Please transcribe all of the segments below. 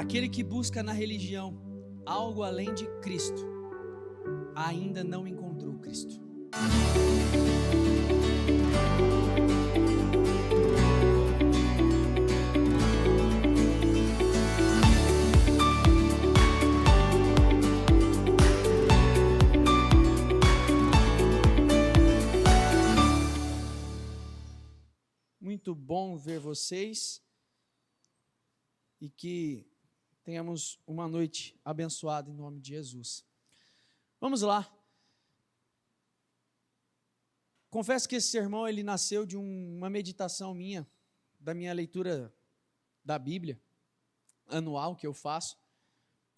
Aquele que busca na religião algo além de Cristo, ainda não encontrou Cristo. Muito bom ver vocês e que tenhamos uma noite abençoada em nome de Jesus. Vamos lá. Confesso que esse sermão ele nasceu de uma meditação minha, da minha leitura da Bíblia anual que eu faço.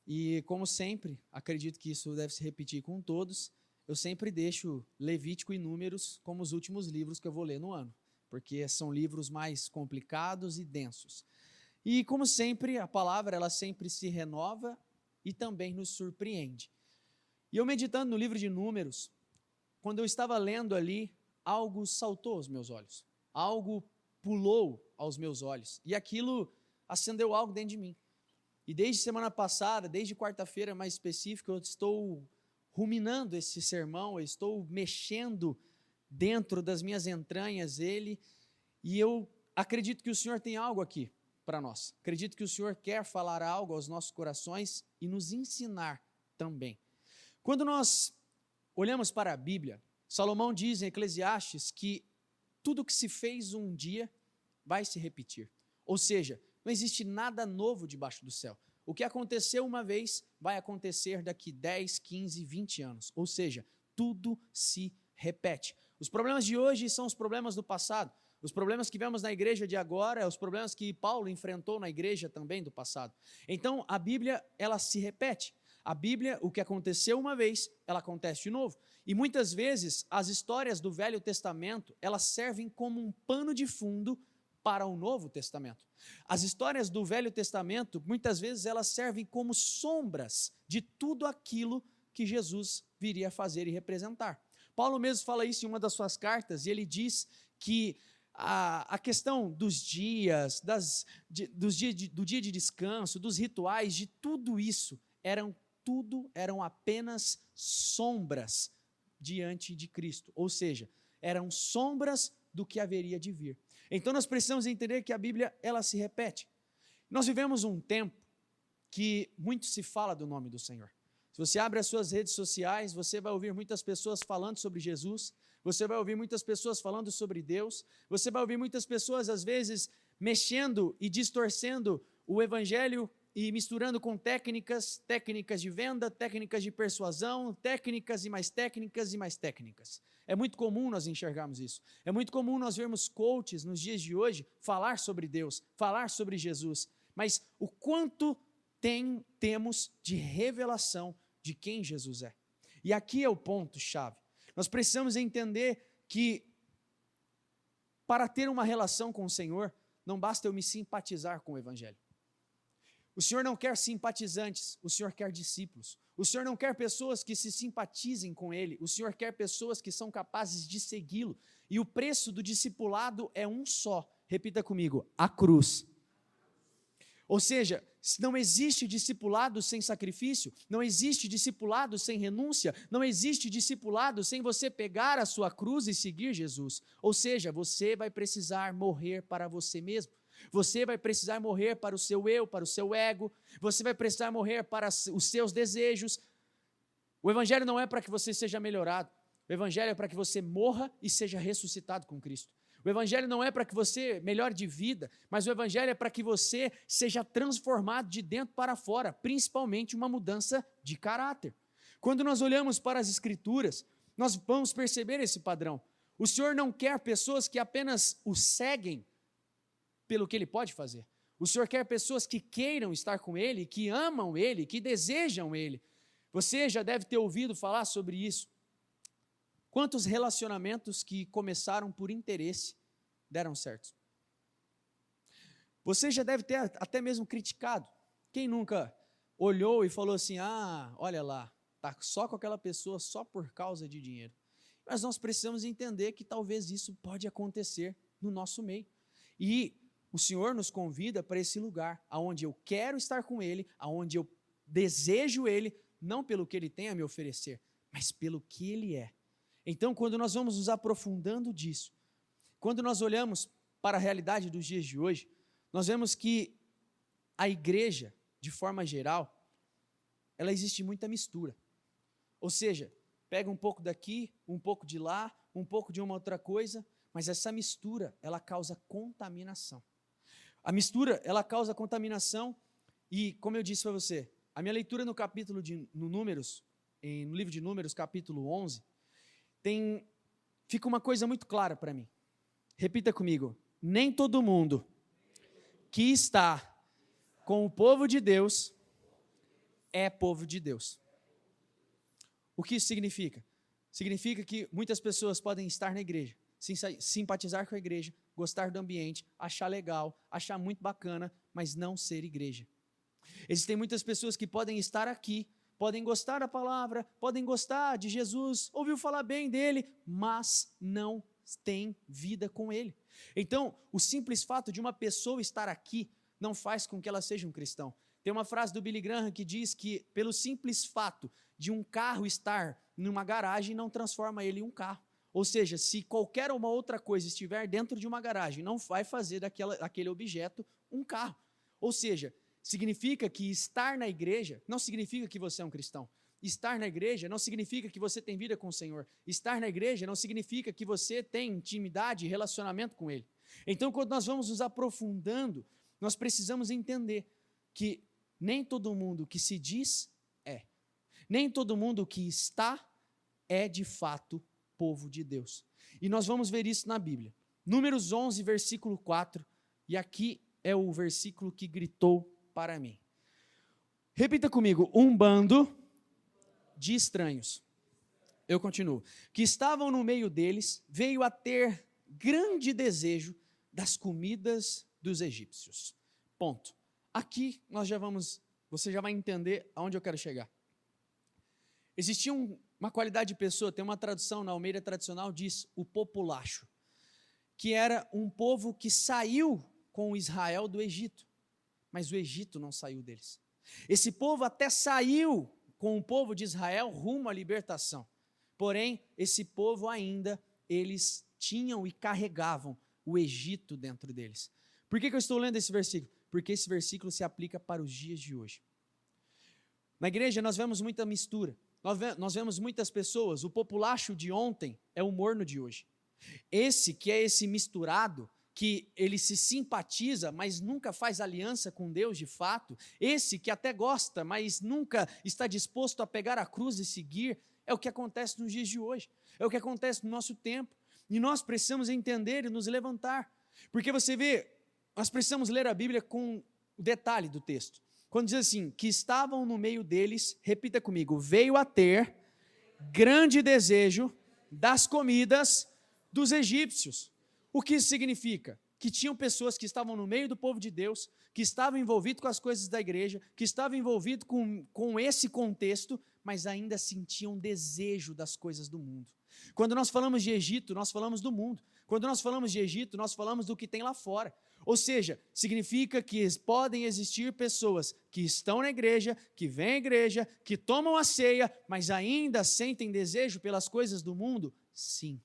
E como sempre, acredito que isso deve se repetir com todos, eu sempre deixo Levítico e Números como os últimos livros que eu vou ler no ano, porque são livros mais complicados e densos. E como sempre, a palavra ela sempre se renova e também nos surpreende. E eu meditando no livro de Números, quando eu estava lendo ali, algo saltou aos meus olhos, algo pulou aos meus olhos, e aquilo acendeu algo dentro de mim. E desde semana passada, desde quarta-feira mais específica, eu estou ruminando esse sermão, eu estou mexendo dentro das minhas entranhas ele, e eu acredito que o Senhor tem algo aqui para nós. Acredito que o Senhor quer falar algo aos nossos corações e nos ensinar também. Quando nós olhamos para a Bíblia, Salomão diz em Eclesiastes que tudo que se fez um dia vai se repetir. Ou seja, não existe nada novo debaixo do céu. O que aconteceu uma vez vai acontecer daqui 10, 15, 20 anos. Ou seja, tudo se repete. Os problemas de hoje são os problemas do passado. Os problemas que vemos na igreja de agora, os problemas que Paulo enfrentou na igreja também do passado. Então, a Bíblia, ela se repete. A Bíblia, o que aconteceu uma vez, ela acontece de novo. E muitas vezes, as histórias do Velho Testamento, elas servem como um pano de fundo para o Novo Testamento. As histórias do Velho Testamento, muitas vezes, elas servem como sombras de tudo aquilo que Jesus viria a fazer e representar. Paulo mesmo fala isso em uma das suas cartas, e ele diz que a questão dos dias, do dia de descanso, dos rituais, de tudo isso, eram apenas sombras diante de Cristo, ou seja, eram sombras do que haveria de vir. Então nós precisamos entender que a Bíblia, ela se repete. Nós vivemos um tempo que muito se fala do nome do Senhor. Se você abre as suas redes sociais, você vai ouvir muitas pessoas falando sobre Jesus, você vai ouvir muitas pessoas falando sobre Deus, você vai ouvir muitas pessoas, às vezes, mexendo e distorcendo o Evangelho e misturando com técnicas de venda, técnicas de persuasão, técnicas e mais técnicas e mais técnicas. É muito comum nós enxergarmos isso. É muito comum nós vermos coaches nos dias de hoje falar sobre Deus, falar sobre Jesus, mas o quanto temos de revelação de quem Jesus é. E aqui é o ponto-chave. Nós precisamos entender que para ter uma relação com o Senhor, não basta eu me simpatizar com o Evangelho. O Senhor não quer simpatizantes, o Senhor quer discípulos. O Senhor não quer pessoas que se simpatizem com Ele, o Senhor quer pessoas que são capazes de segui-lo. E o preço do discipulado é um só. Repita comigo, a cruz. Ou seja, não existe discipulado sem sacrifício, não existe discipulado sem renúncia, não existe discipulado sem você pegar a sua cruz e seguir Jesus. Ou seja, você vai precisar morrer para você mesmo. Você vai precisar morrer para o seu eu, para o seu ego, você vai precisar morrer para os seus desejos. O Evangelho não é para que você seja melhorado, o Evangelho é para que você morra e seja ressuscitado com Cristo. O Evangelho não é para que você melhore de vida, mas o Evangelho é para que você seja transformado de dentro para fora, principalmente uma mudança de caráter. Quando nós olhamos para as Escrituras, nós vamos perceber esse padrão. O Senhor não quer pessoas que apenas o seguem pelo que Ele pode fazer. O Senhor quer pessoas que queiram estar com Ele, que amam Ele, que desejam Ele. Você já deve ter ouvido falar sobre isso. Quantos relacionamentos que começaram por interesse deram certo? Você já deve ter até mesmo criticado. Quem nunca olhou e falou assim, olha lá, está só com aquela pessoa só por causa de dinheiro. Mas nós precisamos entender que talvez isso pode acontecer no nosso meio. E o Senhor nos convida para esse lugar, aonde eu quero estar com Ele, aonde eu desejo Ele, não pelo que Ele tem a me oferecer, mas pelo que Ele é. Então, quando nós vamos nos aprofundando disso, quando nós olhamos para a realidade dos dias de hoje, nós vemos que a igreja, de forma geral, ela existe muita mistura. Ou seja, pega um pouco daqui, um pouco de lá, um pouco de uma outra coisa, mas essa mistura, ela causa contaminação. A mistura, ela causa contaminação e, como eu disse para você, a minha leitura no capítulo no livro de Números, capítulo 11, fica uma coisa muito clara para mim. Repita comigo: nem todo mundo que está com o povo de Deus é povo de Deus. O que isso significa? Significa que muitas pessoas podem estar na igreja, simpatizar com a igreja, gostar do ambiente, achar legal, achar muito bacana, mas não ser igreja. Existem muitas pessoas que podem estar aqui, podem gostar da palavra, podem gostar de Jesus, ouviu falar bem dele, mas não têm vida com ele. Então, o simples fato de uma pessoa estar aqui não faz com que ela seja um cristão. Tem uma frase do Billy Graham que diz que pelo simples fato de um carro estar numa garagem não transforma ele em um carro. Ou seja, se qualquer uma outra coisa estiver dentro de uma garagem, não vai fazer daquele objeto um carro. Ou seja, significa que estar na igreja não significa que você é um cristão. Estar na igreja não significa que você tem vida com o Senhor. Estar na igreja não significa que você tem intimidade e relacionamento com Ele. Então, quando nós vamos nos aprofundando, nós precisamos entender que nem todo mundo que se diz é. Nem todo mundo que está é de fato povo de Deus. E nós vamos ver isso na Bíblia. Números 11, versículo 4, e aqui é o versículo que gritou para mim. Repita comigo: um bando de estranhos. Eu continuo. Que estavam no meio deles, veio a ter grande desejo das comidas dos egípcios. Ponto. Aqui você já vai entender aonde eu quero chegar. Existia uma qualidade de pessoa, tem uma tradução na Almeida tradicional, diz o populacho, que era um povo que saiu com Israel do Egito, mas o Egito não saiu deles. Esse povo até saiu com o povo de Israel rumo à libertação, porém, esse povo ainda, eles tinham e carregavam o Egito dentro deles. Por que eu estou lendo esse versículo? Porque esse versículo se aplica para os dias de hoje. Na igreja nós vemos muita mistura, nós vemos muitas pessoas, o populacho de ontem é o morno de hoje. Esse que é esse misturado, que ele se simpatiza, mas nunca faz aliança com Deus de fato, esse que até gosta, mas nunca está disposto a pegar a cruz e seguir, é o que acontece nos dias de hoje, é o que acontece no nosso tempo, e nós precisamos entender e nos levantar, porque você vê, nós precisamos ler a Bíblia com o detalhe do texto. Quando diz assim, que estavam no meio deles, repita comigo, veio a ter grande desejo das comidas dos egípcios. O que isso significa? Que tinham pessoas que estavam no meio do povo de Deus, que estavam envolvidos com as coisas da igreja, que estavam envolvidos com esse contexto, mas ainda sentiam desejo das coisas do mundo. Quando nós falamos de Egito, nós falamos do mundo. Quando nós falamos de Egito, nós falamos do que tem lá fora. Ou seja, significa que podem existir pessoas que estão na igreja, que vêm à igreja, que tomam a ceia, mas ainda sentem desejo pelas coisas do mundo? Sim.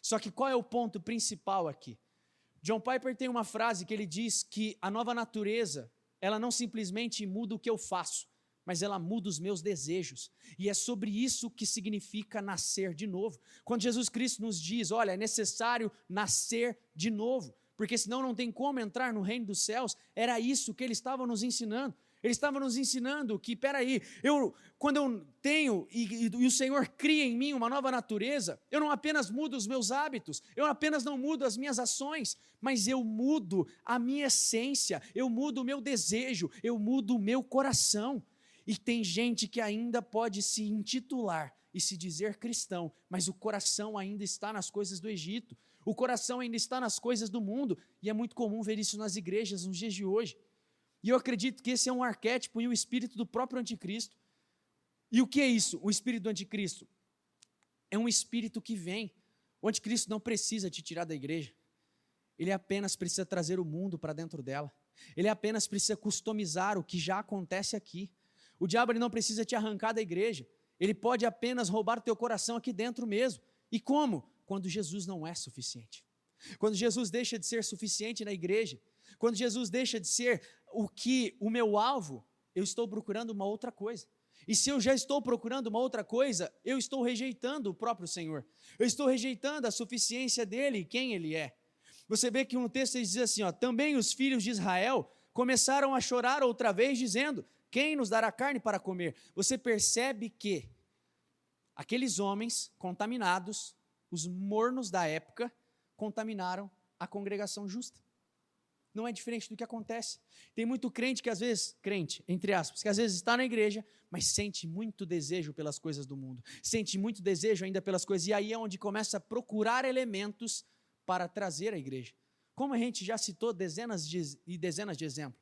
Só que qual é o ponto principal aqui? John Piper tem uma frase que ele diz que a nova natureza, ela não simplesmente muda o que eu faço, mas ela muda os meus desejos. E é sobre isso que significa nascer de novo. Quando Jesus Cristo nos diz, olha, é necessário nascer de novo, porque senão não tem como entrar no reino dos céus, era isso que ele estava nos ensinando. Ele estava nos ensinando que, peraí, quando eu tenho e o Senhor cria em mim uma nova natureza, eu não apenas mudo os meus hábitos, eu apenas não mudo as minhas ações, mas eu mudo a minha essência, eu mudo o meu desejo, eu mudo o meu coração. E tem gente que ainda pode se intitular e se dizer cristão, mas o coração ainda está nas coisas do Egito, o coração ainda está nas coisas do mundo, e é muito comum ver isso nas igrejas nos dias de hoje. E eu acredito que esse é um arquétipo e o espírito do próprio anticristo. E o que é isso, o espírito do anticristo? É um espírito que vem. O anticristo não precisa te tirar da igreja. ele apenas precisa trazer o mundo para dentro dela. Ele apenas precisa customizar o que já acontece aqui. O diabo ele não precisa te arrancar da igreja. Ele pode apenas roubar teu coração aqui dentro mesmo. E como? Quando Jesus não é suficiente. Quando Jesus deixa de ser suficiente na igreja. Quando Jesus deixa de ser o meu alvo, eu estou procurando uma outra coisa. E se eu já estou procurando uma outra coisa, eu estou rejeitando o próprio Senhor. Eu estou rejeitando a suficiência dele e quem ele é. Você vê que um texto diz assim, também os filhos de Israel começaram a chorar outra vez, dizendo, quem nos dará carne para comer? Você percebe que aqueles homens contaminados, os mornos da época, contaminaram a congregação justa. Não é diferente do que acontece. Tem muito crente que às vezes, crente, entre aspas, que às vezes está na igreja, mas sente muito desejo pelas coisas do mundo. Sente muito desejo ainda pelas coisas. E aí é onde começa a procurar elementos para trazer à igreja. Como a gente já citou dezenas e dezenas de exemplos.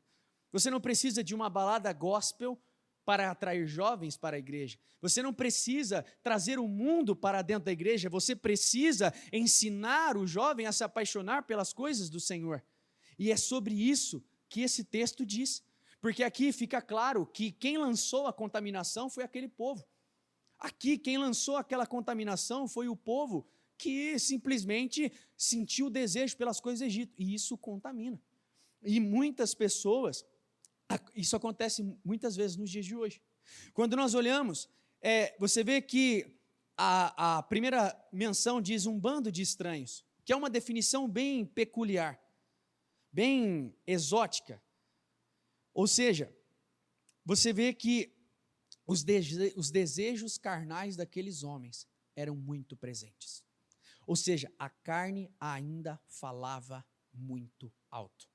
Você não precisa de uma balada gospel para atrair jovens para a igreja. Você não precisa trazer o mundo para dentro da igreja. Você precisa ensinar o jovem a se apaixonar pelas coisas do Senhor. E é sobre isso que esse texto diz. Porque aqui fica claro que quem lançou a contaminação foi aquele povo. Aqui quem lançou aquela contaminação foi o povo que simplesmente sentiu o desejo pelas coisas do Egito. E isso contamina. E muitas pessoas, isso acontece muitas vezes nos dias de hoje. Quando nós olhamos, você vê que a primeira menção diz um bando de estranhos, que é uma definição bem peculiar, bem exótica. Ou seja, você vê que os desejos carnais daqueles homens eram muito presentes. Ou seja, a carne ainda falava muito alto.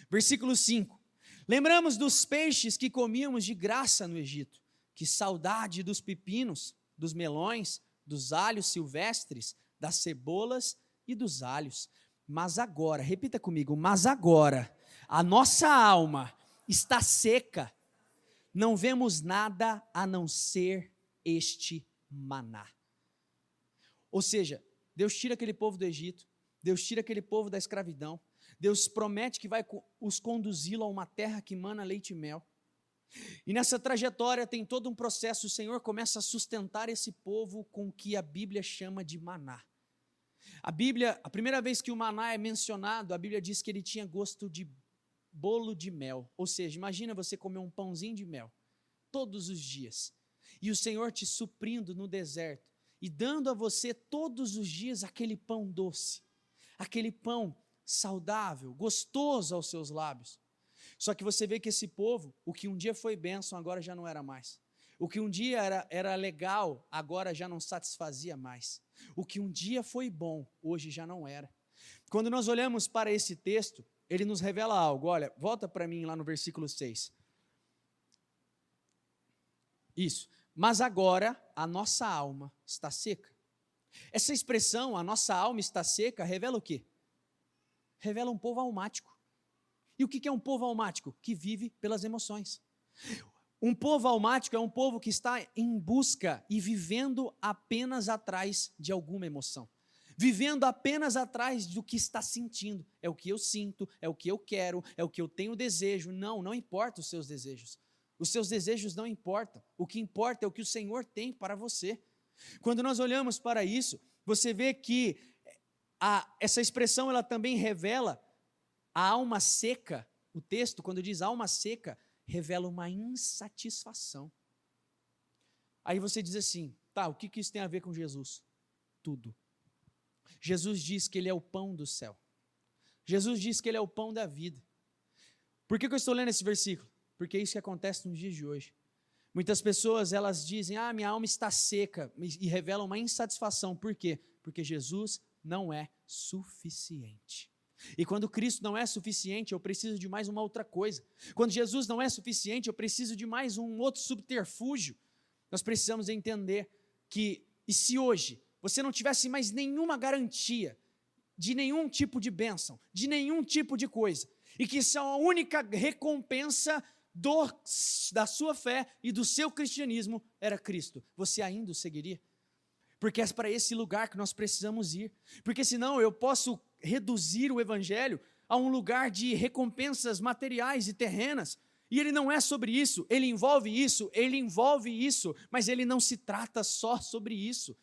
Versículo 5. Lembramos dos peixes que comíamos de graça no Egito. Que saudade dos pepinos, dos melões, dos alhos silvestres, das cebolas e dos alhos. Mas agora, repita comigo, mas agora, a nossa alma está seca, não vemos nada a não ser este maná. Ou seja, Deus tira aquele povo do Egito, Deus tira aquele povo da escravidão, Deus promete que vai os conduzi-lo a uma terra que mana leite e mel. E nessa trajetória tem todo um processo, o Senhor começa a sustentar esse povo com o que a Bíblia chama de maná. A primeira vez que o maná é mencionado, a Bíblia diz que ele tinha gosto de bolo de mel. Ou seja, imagina você comer um pãozinho de mel todos os dias. E o Senhor te suprindo no deserto e dando a você todos os dias aquele pão doce, aquele pão saudável, gostoso aos seus lábios. Só que você vê que esse povo, o que um dia foi bênção, agora já não era mais. O que um dia era legal, agora já não satisfazia mais. O que um dia foi bom, hoje já não era. Quando nós olhamos para esse texto, ele nos revela algo. Olha, volta para mim lá no versículo 6. Isso. Mas agora a nossa alma está seca. Essa expressão, a nossa alma está seca, revela o quê? Revela um povo almático. E o que é um povo almático? Que vive pelas emoções. Um povo almático é um povo que está em busca e vivendo apenas atrás de alguma emoção. Vivendo apenas atrás do que está sentindo. É o que eu sinto, é o que eu quero, é o que eu tenho desejo. Não importa os seus desejos. Os seus desejos não importam. O que importa é o que o Senhor tem para você. Quando nós olhamos para isso, você vê que essa expressão ela também revela a alma seca. O texto, quando diz alma seca, revela uma insatisfação. Aí você diz assim, tá, o que isso tem a ver com Jesus? Tudo. Jesus diz que ele é o pão do céu. Jesus diz que ele é o pão da vida. Por que eu estou lendo esse versículo? Porque é isso que acontece nos dias de hoje. Muitas pessoas, elas dizem, minha alma está seca, e revelam uma insatisfação. Por quê? Porque Jesus não é suficiente. E quando Cristo não é suficiente, eu preciso de mais uma outra coisa. Quando Jesus não é suficiente, eu preciso de mais um outro subterfúgio. Nós precisamos entender que, e se hoje você não tivesse mais nenhuma garantia de nenhum tipo de bênção, de nenhum tipo de coisa, e que isso é a única recompensa da sua fé e do seu cristianismo era Cristo, você ainda o seguiria? Porque é para esse lugar que nós precisamos ir. Porque senão eu posso reduzir o evangelho a um lugar de recompensas materiais e terrenas. E ele não é sobre isso, ele envolve isso, mas ele não se trata só sobre isso.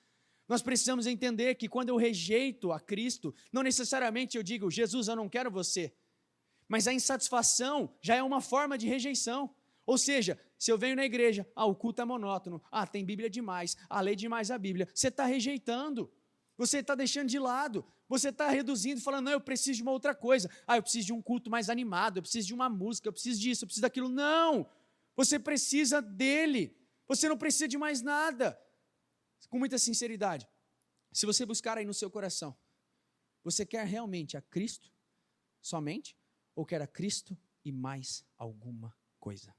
Nós precisamos entender que quando eu rejeito a Cristo, não necessariamente eu digo, Jesus, eu não quero você. Mas a insatisfação já é uma forma de rejeição. Ou seja, se eu venho na igreja, o culto é monótono, tem Bíblia demais, lê demais a Bíblia, você está rejeitando, você está deixando de lado, você está reduzindo, falando, não, eu preciso de uma outra coisa, eu preciso de um culto mais animado, eu preciso de uma música, eu preciso disso, eu preciso daquilo. Não, você precisa dele, você não precisa de mais nada. Com muita sinceridade, se você buscar aí no seu coração, você quer realmente a Cristo somente, ou quer a Cristo e mais alguma coisa?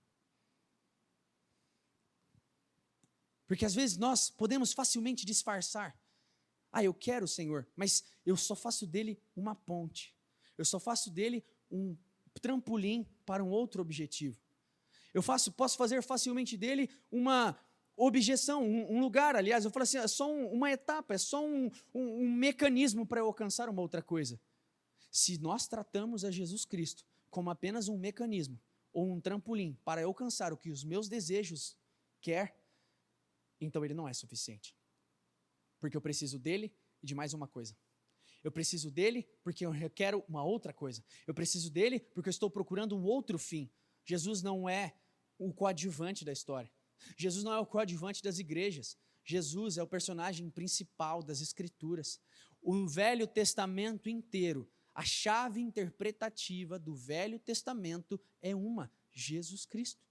Porque às vezes nós podemos facilmente disfarçar. Eu quero o Senhor, mas eu só faço dele uma ponte. Eu só faço dele um trampolim para um outro objetivo. Posso fazer facilmente dele uma objeção, um lugar, aliás, eu falo assim, é só uma etapa, é só um mecanismo para eu alcançar uma outra coisa. Se nós tratamos a Jesus Cristo como apenas um mecanismo, ou um trampolim para eu alcançar o que os meus desejos querem, então ele não é suficiente. Porque eu preciso dele e de mais uma coisa. Eu preciso dele porque eu requero uma outra coisa. Eu preciso dele porque eu estou procurando um outro fim. Jesus não é o coadjuvante da história. Jesus não é o coadjuvante das igrejas. Jesus é o personagem principal das Escrituras. O Velho Testamento inteiro, a chave interpretativa do Velho Testamento é Jesus Cristo.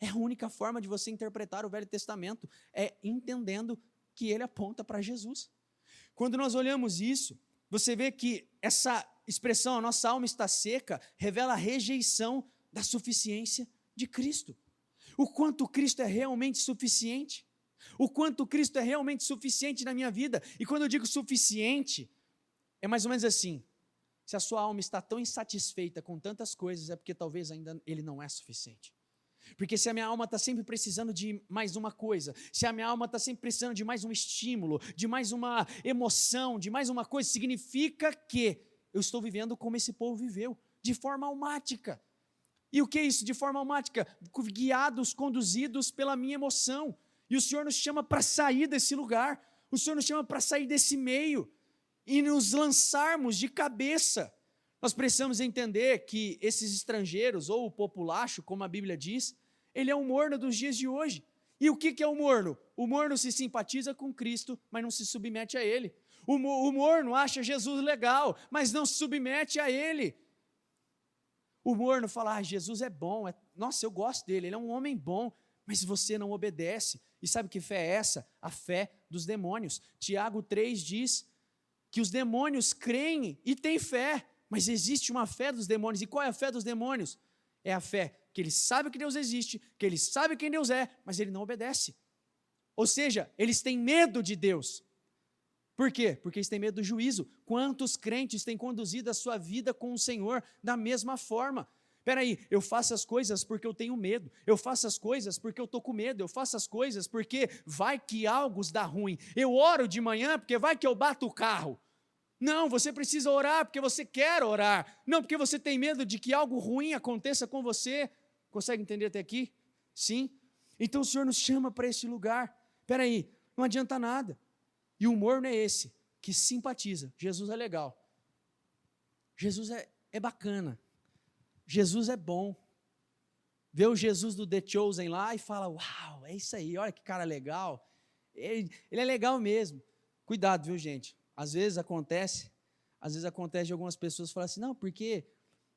É a única forma de você interpretar o Velho Testamento, é entendendo que ele aponta para Jesus. Quando nós olhamos isso, você vê que essa expressão, a nossa alma está seca, revela a rejeição da suficiência de Cristo. O quanto Cristo é realmente suficiente. O quanto Cristo é realmente suficiente na minha vida. E quando eu digo suficiente, é mais ou menos assim. Se a sua alma está tão insatisfeita com tantas coisas, é porque talvez ainda ele não é suficiente. Porque se a minha alma está sempre precisando de mais uma coisa, se a minha alma está sempre precisando de mais um estímulo, de mais uma emoção, de mais uma coisa, significa que eu estou vivendo como esse povo viveu, de forma almática. E o que é isso? De forma almática, guiados, conduzidos pela minha emoção. E o Senhor nos chama para sair desse lugar, o Senhor nos chama para sair desse meio e nos lançarmos de cabeça. Nós precisamos entender que esses estrangeiros, ou o populacho, como a Bíblia diz, ele é o morno dos dias de hoje. E o que é o morno? O morno se simpatiza com Cristo, mas não se submete a Ele. O morno acha Jesus legal, mas não se submete a Ele. O morno fala, Jesus é bom, nossa, eu gosto dele, ele é um homem bom, mas você não obedece. E sabe que fé é essa? A fé dos demônios. Tiago 3 diz que os demônios creem e têm fé, mas existe uma fé dos demônios. E qual é a fé dos demônios? É a fé que eles sabem que Deus existe, que eles sabem quem Deus é, mas ele não obedece. Ou seja, eles têm medo de Deus. Por quê? Porque eles têm medo do juízo. Quantos crentes têm conduzido a sua vida com o Senhor da mesma forma? Espera aí, eu faço as coisas porque eu tenho medo, eu faço as coisas porque eu estou com medo, eu faço as coisas porque vai que algo dá ruim, eu oro de manhã porque vai que eu bato o carro. Não, você precisa orar porque você quer orar, não porque você tem medo de que algo ruim aconteça com você. Consegue entender até aqui? Sim? Então o Senhor nos chama para esse lugar. Espera aí, não adianta nada. E o morno é esse, que simpatiza. Jesus é legal. Jesus é bacana. Jesus é bom. Vê o Jesus do The Chosen lá e fala, uau, é isso aí, olha que cara legal. Ele é legal mesmo. Cuidado, viu, gente? Às vezes acontece de algumas pessoas falarem assim, não, porque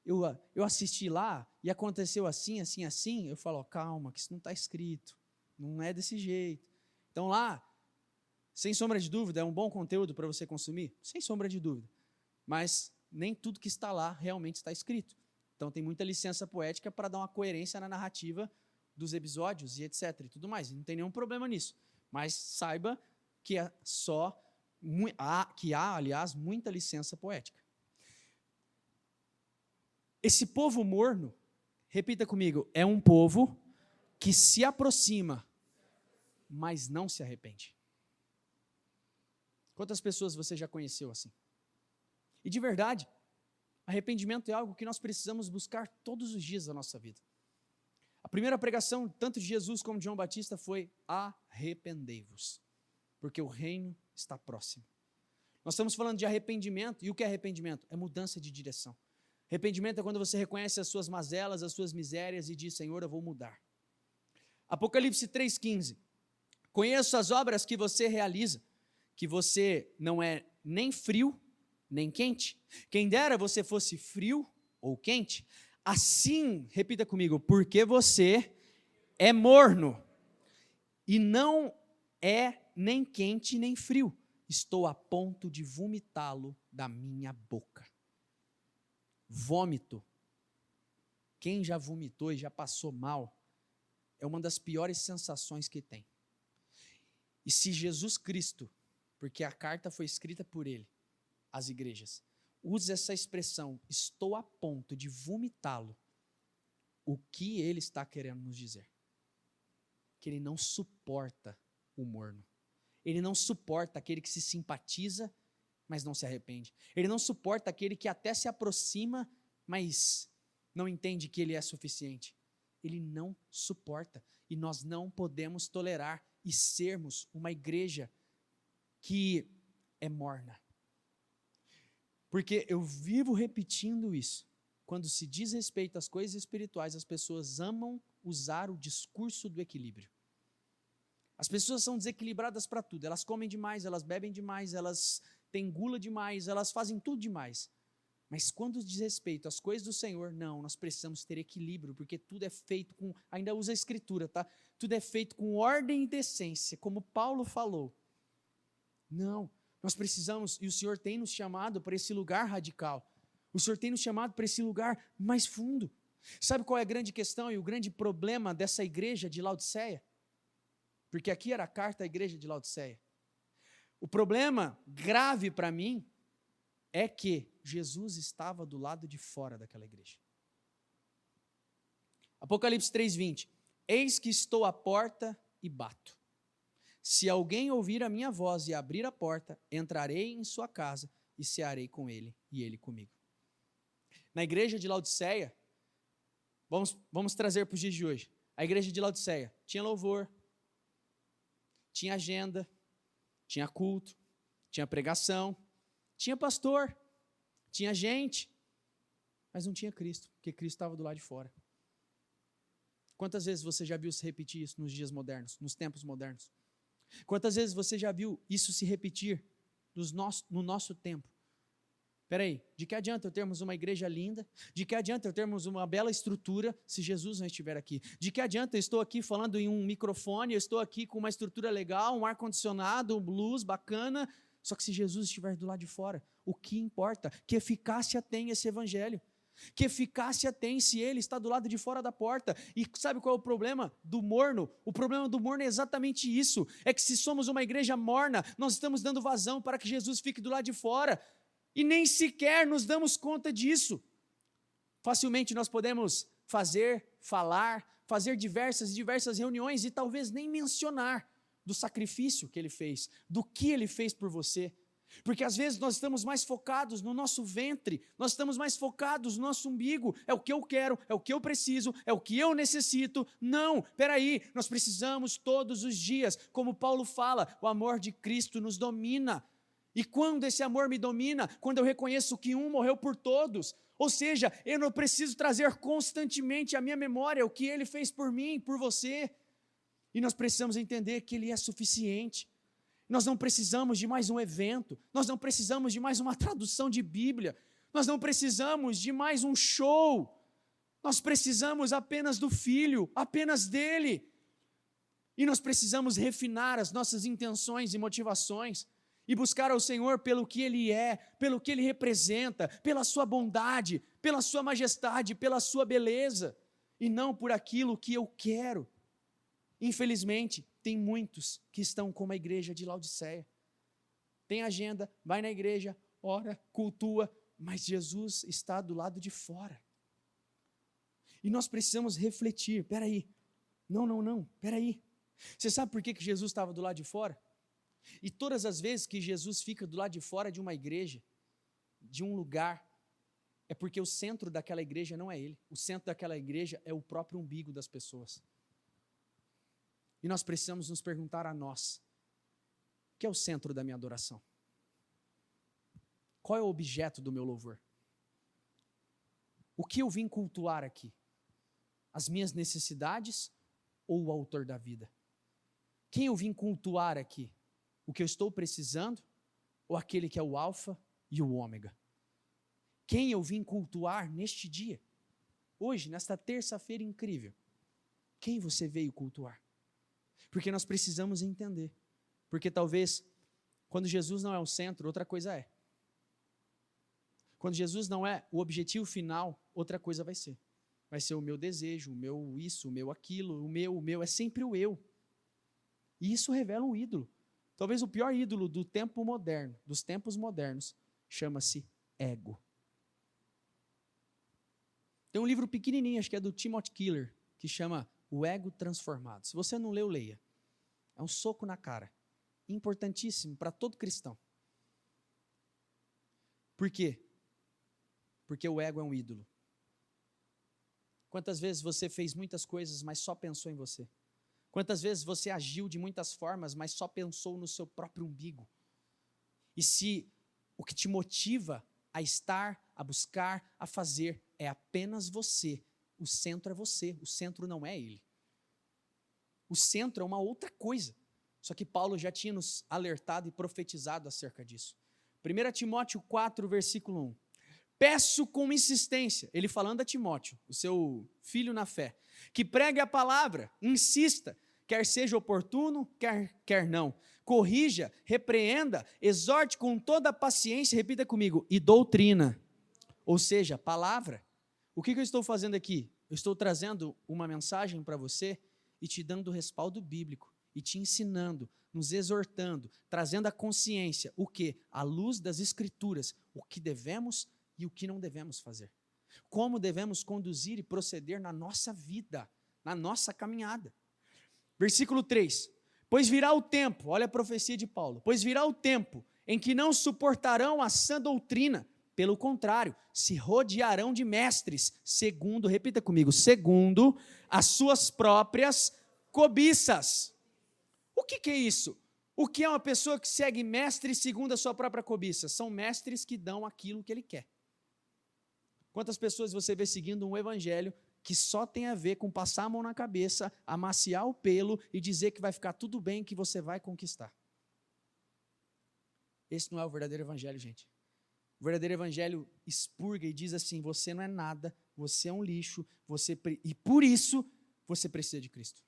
eu assisti lá e aconteceu assim, assim, assim. Eu falo, calma, que isso não está escrito. Não é desse jeito. Então lá, sem sombra de dúvida, é um bom conteúdo para você consumir? Sem sombra de dúvida. Mas nem tudo que está lá realmente está escrito. Então tem muita licença poética para dar uma coerência na narrativa dos episódios e etc. e tudo mais. Não tem nenhum problema nisso. Mas saiba que há, aliás, muita licença poética. Esse povo morno, repita comigo, é um povo que se aproxima, mas não se arrepende. Quantas pessoas você já conheceu assim? E de verdade, arrependimento é algo que nós precisamos buscar todos os dias da nossa vida. A primeira pregação, tanto de Jesus como de João Batista, foi: arrependei-vos, porque o reino está próximo. Nós estamos falando de arrependimento, e o que é arrependimento? É mudança de direção. Arrependimento é quando você reconhece as suas mazelas, as suas misérias e diz: Senhor, eu vou mudar. Apocalipse 3,15: conheço as obras que você realiza, que você não é nem frio, nem quente. Quem dera você fosse frio ou quente. Assim, repita comigo, porque você é morno e não é nem quente nem frio. Estou a ponto de vomitá-lo da minha boca. Vômito. Quem já vomitou e já passou mal, é uma das piores sensações que tem. E se Jesus Cristo, porque a carta foi escrita por ele, às igrejas, usa essa expressão: estou a ponto de vomitá-lo, o que ele está querendo nos dizer? Que ele não suporta o morno. Ele não suporta aquele que se simpatiza, mas não se arrepende. Ele não suporta aquele que até se aproxima, mas não entende que ele é suficiente. Ele não suporta. E nós não podemos tolerar e sermos uma igreja que é morna. Porque eu vivo repetindo isso. Quando se diz respeito às coisas espirituais, as pessoas amam usar o discurso do equilíbrio. As pessoas são desequilibradas para tudo. Elas comem demais, elas bebem demais, elas têm gula demais, elas fazem tudo demais. Mas quando diz respeito às coisas do Senhor, não, nós precisamos ter equilíbrio, porque tudo é feito com, ainda usa a escritura, tá? Tudo é feito com ordem e decência, como Paulo falou. Não, nós precisamos, e o Senhor tem nos chamado para esse lugar radical. O Senhor tem nos chamado para esse lugar mais fundo. Sabe qual é a grande questão e o grande problema dessa igreja de Laodiceia? Porque aqui era a carta à igreja de Laodiceia. O problema grave para mim é que Jesus estava do lado de fora daquela igreja. Apocalipse 3,20: eis que estou à porta e bato. Se alguém ouvir a minha voz e abrir a porta, entrarei em sua casa e cearei com ele e ele comigo. Na igreja de Laodiceia, vamos trazer para os dias de hoje. A igreja de Laodiceia tinha louvor, tinha agenda, tinha culto, tinha pregação, tinha pastor, tinha gente, mas não tinha Cristo, porque Cristo estava do lado de fora. Quantas vezes você já viu se repetir isso nos dias modernos, nos tempos modernos? Quantas vezes você já viu isso se repetir no nosso tempo? Espera aí, de que adianta eu termos uma igreja linda? De que adianta eu termos uma bela estrutura se Jesus não estiver aqui? De que adianta eu estou aqui falando em um microfone, eu estou aqui com uma estrutura legal, um ar-condicionado, luz bacana, só que se Jesus estiver do lado de fora, o que importa? Que eficácia tem esse evangelho? Que eficácia tem se ele está do lado de fora da porta? E sabe qual é o problema do morno? O problema do morno é exatamente isso, é que se somos uma igreja morna, nós estamos dando vazão para que Jesus fique do lado de fora, e nem sequer nos damos conta disso. Facilmente nós podemos fazer diversas reuniões e talvez nem mencionar do sacrifício que ele fez, do que ele fez por você. Porque às vezes nós estamos mais focados no nosso ventre, nós estamos mais focados no nosso umbigo, é o que eu quero, é o que eu preciso, é o que eu necessito. Não, peraí, nós precisamos todos os dias, como Paulo fala, o amor de Cristo nos domina. E quando esse amor me domina, quando eu reconheço que um morreu por todos, ou seja, eu não preciso trazer constantemente à minha memória o que ele fez por mim, por você. E nós precisamos entender que ele é suficiente. Nós não precisamos de mais um evento, nós não precisamos de mais uma tradução de Bíblia, nós não precisamos de mais um show, nós precisamos apenas do Filho, apenas dele. E nós precisamos refinar as nossas intenções e motivações, e buscar ao Senhor pelo que Ele é, pelo que Ele representa, pela sua bondade, pela sua majestade, pela sua beleza, e não por aquilo que eu quero. Infelizmente, tem muitos que estão como a igreja de Laodiceia. Tem agenda, vai na igreja, ora, cultua, mas Jesus está do lado de fora. E nós precisamos refletir, peraí, peraí. Você sabe por que Jesus estava do lado de fora? E todas as vezes que Jesus fica do lado de fora de uma igreja, de um lugar, é porque o centro daquela igreja não é ele. O centro daquela igreja é o próprio umbigo das pessoas. E nós precisamos nos perguntar a nós, o que é o centro da minha adoração? Qual é o objeto do meu louvor? O que eu vim cultuar aqui? As minhas necessidades ou o autor da vida? Quem eu vim cultuar aqui? O que eu estou precisando ou aquele que é o alfa e o ômega? Quem eu vim cultuar neste dia? Hoje, nesta terça-feira incrível. Quem você veio cultuar? Porque nós precisamos entender. Porque talvez, quando Jesus não é o centro, outra coisa é. Quando Jesus não é o objetivo final, outra coisa vai ser. Vai ser o meu desejo, o meu isso, o meu aquilo, o meu, é sempre o eu. E isso revela um ídolo. Talvez o pior ídolo do tempo moderno, dos tempos modernos, chama-se ego. Tem um livro pequenininho, acho que é do Timothy Keller, que chama O Ego Transformado. Se você não leu, leia. É um soco na cara. Importantíssimo para todo cristão. Por quê? Porque o ego é um ídolo. Quantas vezes você fez muitas coisas, mas só pensou em você? Quantas vezes você agiu de muitas formas, mas só pensou no seu próprio umbigo? E se o que te motiva a estar, a buscar, a fazer é apenas você, o centro é você, o centro não é ele. O centro é uma outra coisa. Só que Paulo já tinha nos alertado e profetizado acerca disso. 1 Timóteo 4, versículo 1. Peço com insistência, ele falando a Timóteo, o seu filho na fé, que pregue a palavra, insista, quer seja oportuno, quer não. Corrija, repreenda, exorte com toda a paciência, repita comigo, e doutrina. Ou seja, palavra. O que eu estou fazendo aqui? Eu estou trazendo uma mensagem para você e te dando respaldo bíblico, e te ensinando, nos exortando, trazendo a consciência, o que? À luz das Escrituras, o que devemos e o que não devemos fazer. Como devemos conduzir e proceder na nossa vida, na nossa caminhada. Versículo 3. Pois virá o tempo, olha a profecia de Paulo, pois virá o tempo em que não suportarão a sã doutrina, pelo contrário, se rodearão de mestres, segundo, repita comigo, segundo as suas próprias cobiças. O que é isso? O que é uma pessoa que segue mestre segundo a sua própria cobiça? São mestres que dão aquilo que ele quer. Quantas pessoas você vê seguindo um evangelho que só tem a ver com passar a mão na cabeça, amaciar o pelo e dizer que vai ficar tudo bem, que você vai conquistar? Esse não é o verdadeiro evangelho, gente. O verdadeiro evangelho expurga e diz assim, você não é nada, você é um lixo, e por isso você precisa de Cristo.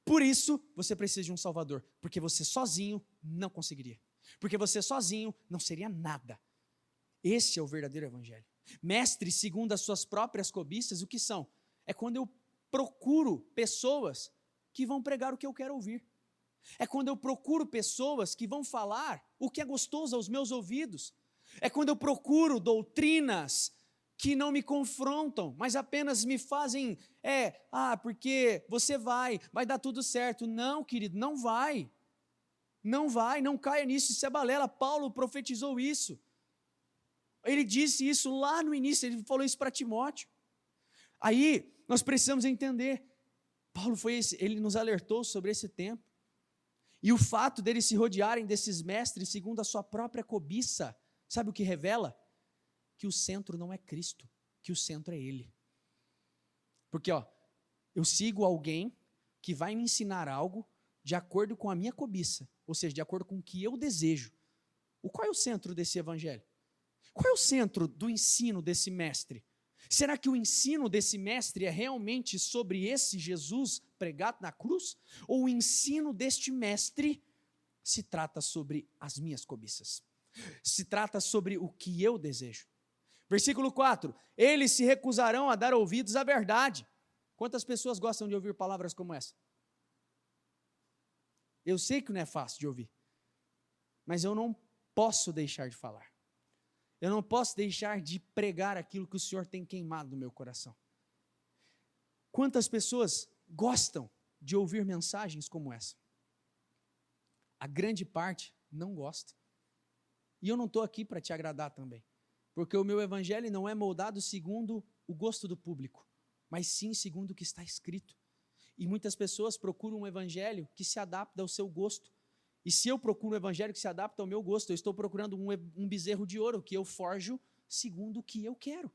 Por isso você precisa de um Salvador, porque você sozinho não conseguiria. Porque você sozinho não seria nada. Esse é o verdadeiro evangelho. Mestres, segundo as suas próprias cobiças, o que são? É quando eu procuro pessoas que vão pregar o que eu quero ouvir. É quando eu procuro pessoas que vão falar o que é gostoso aos meus ouvidos. É quando eu procuro doutrinas que não me confrontam, mas apenas me fazem, porque você vai dar tudo certo. Não, querido, não vai. Não vai, não caia nisso, isso é balela. Paulo profetizou isso. Ele disse isso lá no início, ele falou isso para Timóteo. Aí, nós precisamos entender, Paulo ele nos alertou sobre esse tempo, e o fato deles se rodearem desses mestres segundo a sua própria cobiça, sabe o que revela? Que o centro não é Cristo, que o centro é Ele. Porque, eu sigo alguém que vai me ensinar algo de acordo com a minha cobiça, ou seja, de acordo com o que eu desejo. Qual é o centro desse evangelho? Qual é o centro do ensino desse mestre? Será que o ensino desse mestre é realmente sobre esse Jesus pregado na cruz? Ou o ensino deste mestre se trata sobre as minhas cobiças? Se trata sobre o que eu desejo? Versículo 4, eles se recusarão a dar ouvidos à verdade. Quantas pessoas gostam de ouvir palavras como essa? Eu sei que não é fácil de ouvir, mas eu não posso deixar de falar. Eu não posso deixar de pregar aquilo que o Senhor tem queimado no meu coração. Quantas pessoas gostam de ouvir mensagens como essa? A grande parte não gosta. E eu não estou aqui para te agradar também. Porque o meu evangelho não é moldado segundo o gosto do público, mas sim segundo o que está escrito. E muitas pessoas procuram um evangelho que se adapta ao seu gosto. E se eu procuro um evangelho que se adapta ao meu gosto, eu estou procurando um bezerro de ouro que eu forjo segundo o que eu quero,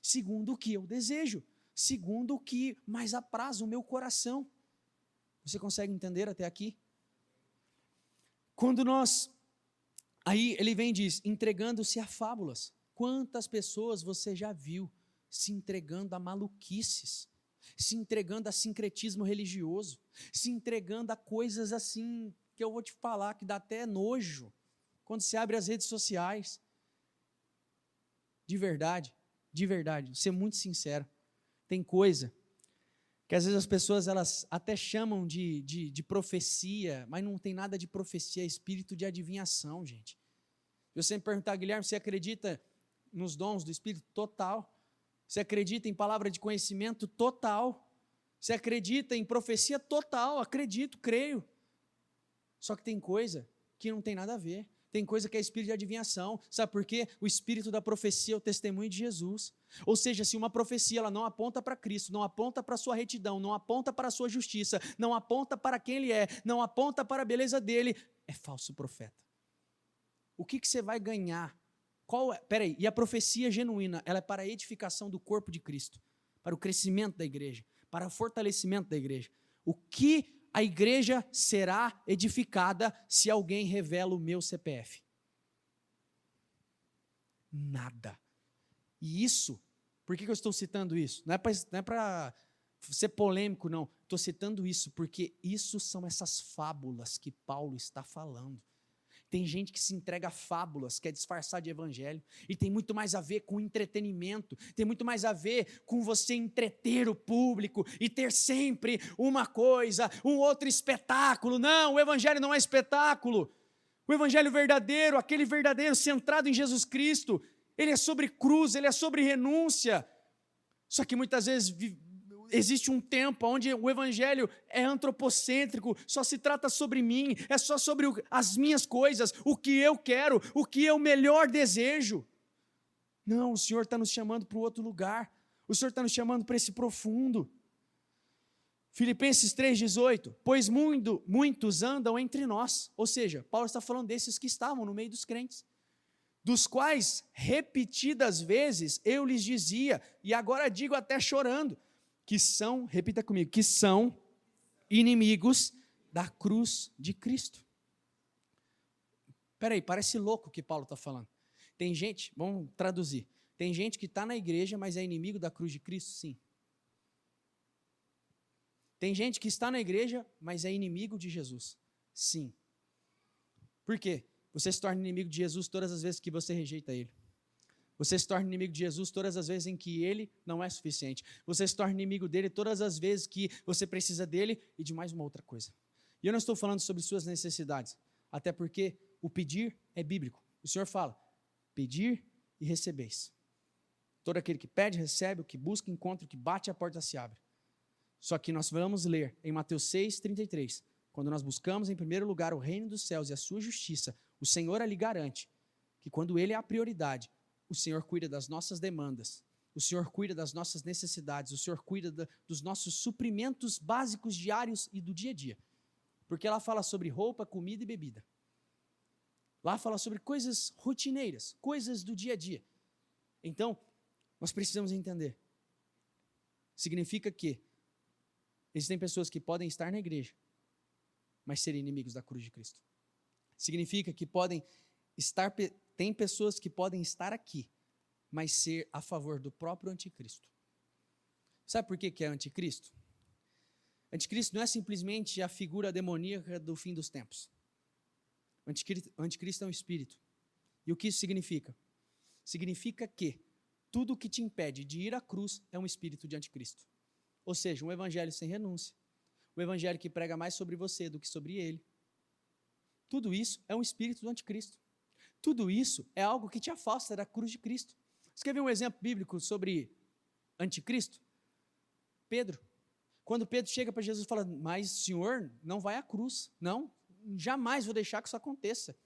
segundo o que eu desejo, segundo o que mais apraz o meu coração. Você consegue entender até aqui? Quando aí ele vem e diz, entregando-se a fábulas. Quantas pessoas você já viu se entregando a maluquices, se entregando a sincretismo religioso, se entregando a coisas assim, que eu vou te falar, que dá até nojo, quando se abre as redes sociais. De verdade, vou ser muito sincero, tem coisa que às vezes as pessoas elas até chamam de profecia, mas não tem nada de profecia, é espírito de adivinhação, gente. Se você me perguntar, Guilherme, você acredita nos dons do Espírito? Total. Você acredita em palavra de conhecimento? Total. Você acredita em profecia? Total. Acredito, creio. Só que tem coisa que não tem nada a ver. Tem coisa que é espírito de adivinhação. Sabe por quê? O espírito da profecia é o testemunho de Jesus. Ou seja, se uma profecia ela não aponta para Cristo, não aponta para a sua retidão, não aponta para a sua justiça, não aponta para quem Ele é, não aponta para a beleza dEle, é falso profeta. O que você vai ganhar? Peraí, e a profecia genuína, ela é para a edificação do corpo de Cristo, para o crescimento da igreja, para o fortalecimento da igreja. O que a igreja será edificada se alguém revela o meu CPF? Nada. E isso, por que eu estou citando isso? Não é para ser polêmico, não. Estou citando isso porque isso são essas fábulas que Paulo está falando. Tem gente que se entrega a fábulas, quer disfarçar de evangelho, e tem muito mais a ver com entretenimento, tem muito mais a ver com você entreter o público e ter sempre uma coisa, um outro espetáculo. Não, o evangelho não é espetáculo. O evangelho verdadeiro, aquele verdadeiro centrado em Jesus Cristo, ele é sobre cruz, ele é sobre renúncia. Só que muitas vezes existe um tempo onde o evangelho é antropocêntrico, só se trata sobre mim, é só sobre as minhas coisas, o que eu quero, o que eu melhor desejo. Não, o Senhor está nos chamando para o outro lugar, o Senhor está nos chamando para esse profundo. Filipenses 3,18, pois muitos andam entre nós, ou seja, Paulo está falando desses que estavam no meio dos crentes, dos quais repetidas vezes eu lhes dizia, e agora digo até chorando, que são, repita comigo, que são inimigos da cruz de Cristo. Espera aí, parece louco o que Paulo está falando. Tem gente, vamos traduzir, tem gente que está na igreja, mas é inimigo da cruz de Cristo? Sim. Tem gente que está na igreja, mas é inimigo de Jesus? Sim. Por quê? Você se torna inimigo de Jesus todas as vezes que você rejeita Ele. Você se torna inimigo de Jesus todas as vezes em que Ele não é suficiente. Você se torna inimigo dEle todas as vezes que você precisa dEle e de mais uma outra coisa. E eu não estou falando sobre suas necessidades, até porque o pedir é bíblico. O Senhor fala, pedir e recebeis. Todo aquele que pede, recebe, o que busca, encontra, o que bate, a porta se abre. Só que nós vamos ler em Mateus 6,33, quando nós buscamos em primeiro lugar o reino dos céus e a sua justiça, o Senhor ali garante que quando Ele é a prioridade, o Senhor cuida das nossas demandas, o Senhor cuida das nossas necessidades, o Senhor cuida dos nossos suprimentos básicos diários e do dia a dia. Porque lá fala sobre roupa, comida e bebida. Lá fala sobre coisas rotineiras, coisas do dia a dia. Então, nós precisamos entender. Significa que existem pessoas que podem estar na igreja, mas serem inimigos da cruz de Cristo. Significa que tem pessoas que podem estar aqui, mas ser a favor do próprio anticristo. Sabe por que é anticristo? Anticristo não é simplesmente a figura demoníaca do fim dos tempos. Anticristo é um espírito. E o que isso significa? Significa que tudo que te impede de ir à cruz é um espírito de anticristo. Ou seja, um evangelho sem renúncia. Um evangelho que prega mais sobre você do que sobre ele. Tudo isso é um espírito do anticristo. Tudo isso é algo que te afasta da cruz de Cristo. Você quer ver um exemplo bíblico sobre anticristo? Pedro. Quando Pedro chega para Jesus e fala, mas Senhor, não vai à cruz. Não, jamais vou deixar que isso aconteça.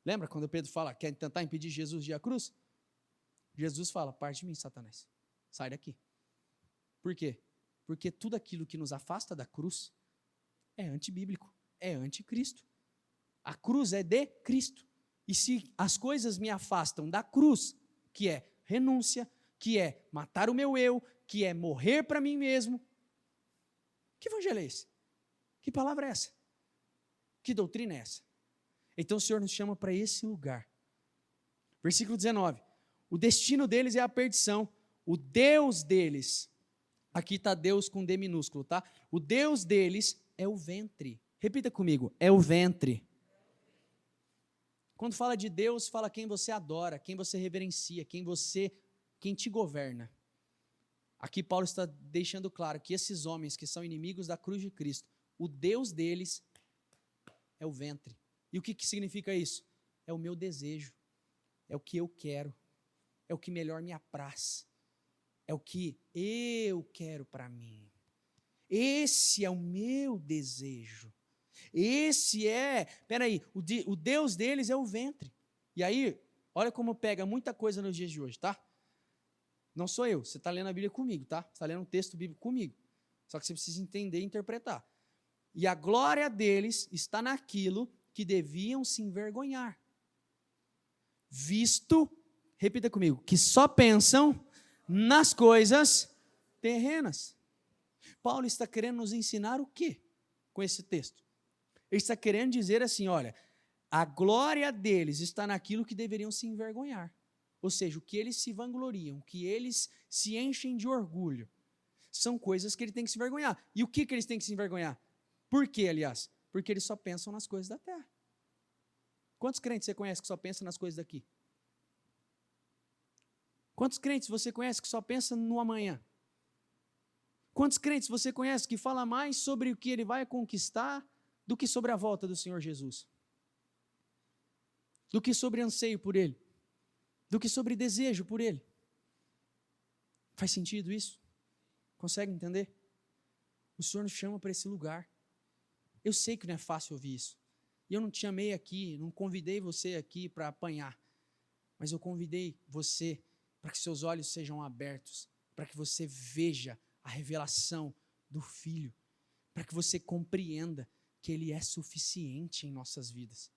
Lembra quando Pedro fala, quer tentar impedir Jesus de ir à cruz? Jesus fala, parte de mim, Satanás, sai daqui. Por quê? Porque tudo aquilo que nos afasta da cruz é antibíblico, é anticristo. A cruz é de Cristo. E se as coisas me afastam da cruz, que é renúncia, que é matar o meu eu, que é morrer para mim mesmo, que evangelho é esse? Que palavra é essa? Que doutrina é essa? Então o Senhor nos chama para esse lugar. Versículo 19. O destino deles é a perdição. O Deus deles, aqui está Deus com D minúsculo, tá? O Deus deles é o ventre. Repita comigo, é o ventre. Quando fala de Deus, fala quem você adora, quem você reverencia, quem te governa. Aqui Paulo está deixando claro que esses homens que são inimigos da cruz de Cristo, o Deus deles é o ventre. E o que significa isso? É o meu desejo, é o que eu quero, é o que melhor me apraz, é o que eu quero para mim. Esse é o meu desejo. O Deus deles é o ventre. E aí, olha como pega muita coisa nos dias de hoje, tá? Não sou eu, você está lendo a Bíblia comigo, tá? Você está lendo um texto bíblico comigo. Só que você precisa entender e interpretar. E a glória deles está naquilo que deviam se envergonhar. Visto, repita comigo, que só pensam nas coisas terrenas. Paulo está querendo nos ensinar o quê com esse texto? Ele está querendo dizer assim, olha, a glória deles está naquilo que deveriam se envergonhar. Ou seja, o que eles se vangloriam, o que eles se enchem de orgulho, são coisas que ele tem que se envergonhar. E o que eles têm que se envergonhar? Por quê, aliás? Porque eles só pensam nas coisas da terra. Quantos crentes você conhece que só pensam nas coisas daqui? Quantos crentes você conhece que só pensa no amanhã? Quantos crentes você conhece que fala mais sobre o que ele vai conquistar do que sobre a volta do Senhor Jesus? Do que sobre anseio por Ele? Do que sobre desejo por Ele? Faz sentido isso? Consegue entender? O Senhor nos chama para esse lugar. Eu sei que não é fácil ouvir isso. E eu não te chamei aqui, não convidei você aqui para apanhar. Mas eu convidei você para que seus olhos sejam abertos, para que você veja a revelação do Filho, para que você compreenda que Ele é suficiente em nossas vidas,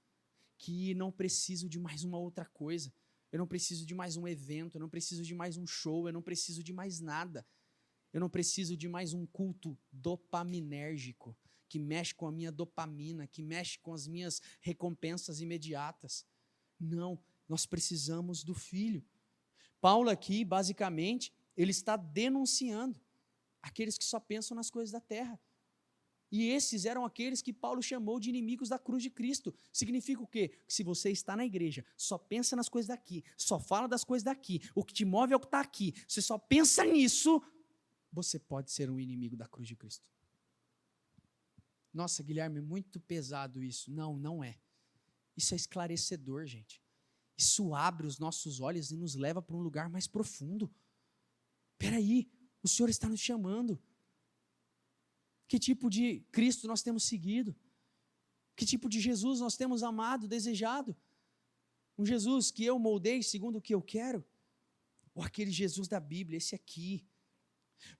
que não preciso de mais uma outra coisa, eu não preciso de mais um evento, eu não preciso de mais um show, eu não preciso de mais nada, eu não preciso de mais um culto dopaminérgico, que mexe com a minha dopamina, que mexe com as minhas recompensas imediatas. Não, nós precisamos do Filho. Paulo aqui, basicamente, ele está denunciando aqueles que só pensam nas coisas da terra. E esses eram aqueles que Paulo chamou de inimigos da cruz de Cristo. Significa o quê? Que se você está na igreja, só pensa nas coisas daqui, só fala das coisas daqui, o que te move é o que está aqui, você só pensa nisso, você pode ser um inimigo da cruz de Cristo. Nossa, Guilherme, é muito pesado isso. Não, não é. Isso é esclarecedor, gente. Isso abre os nossos olhos e nos leva para um lugar mais profundo. Espera aí, o Senhor está nos chamando. Que tipo de Cristo nós temos seguido? Que tipo de Jesus nós temos amado, desejado? Um Jesus que eu moldei segundo o que eu quero? Ou aquele Jesus da Bíblia, esse aqui?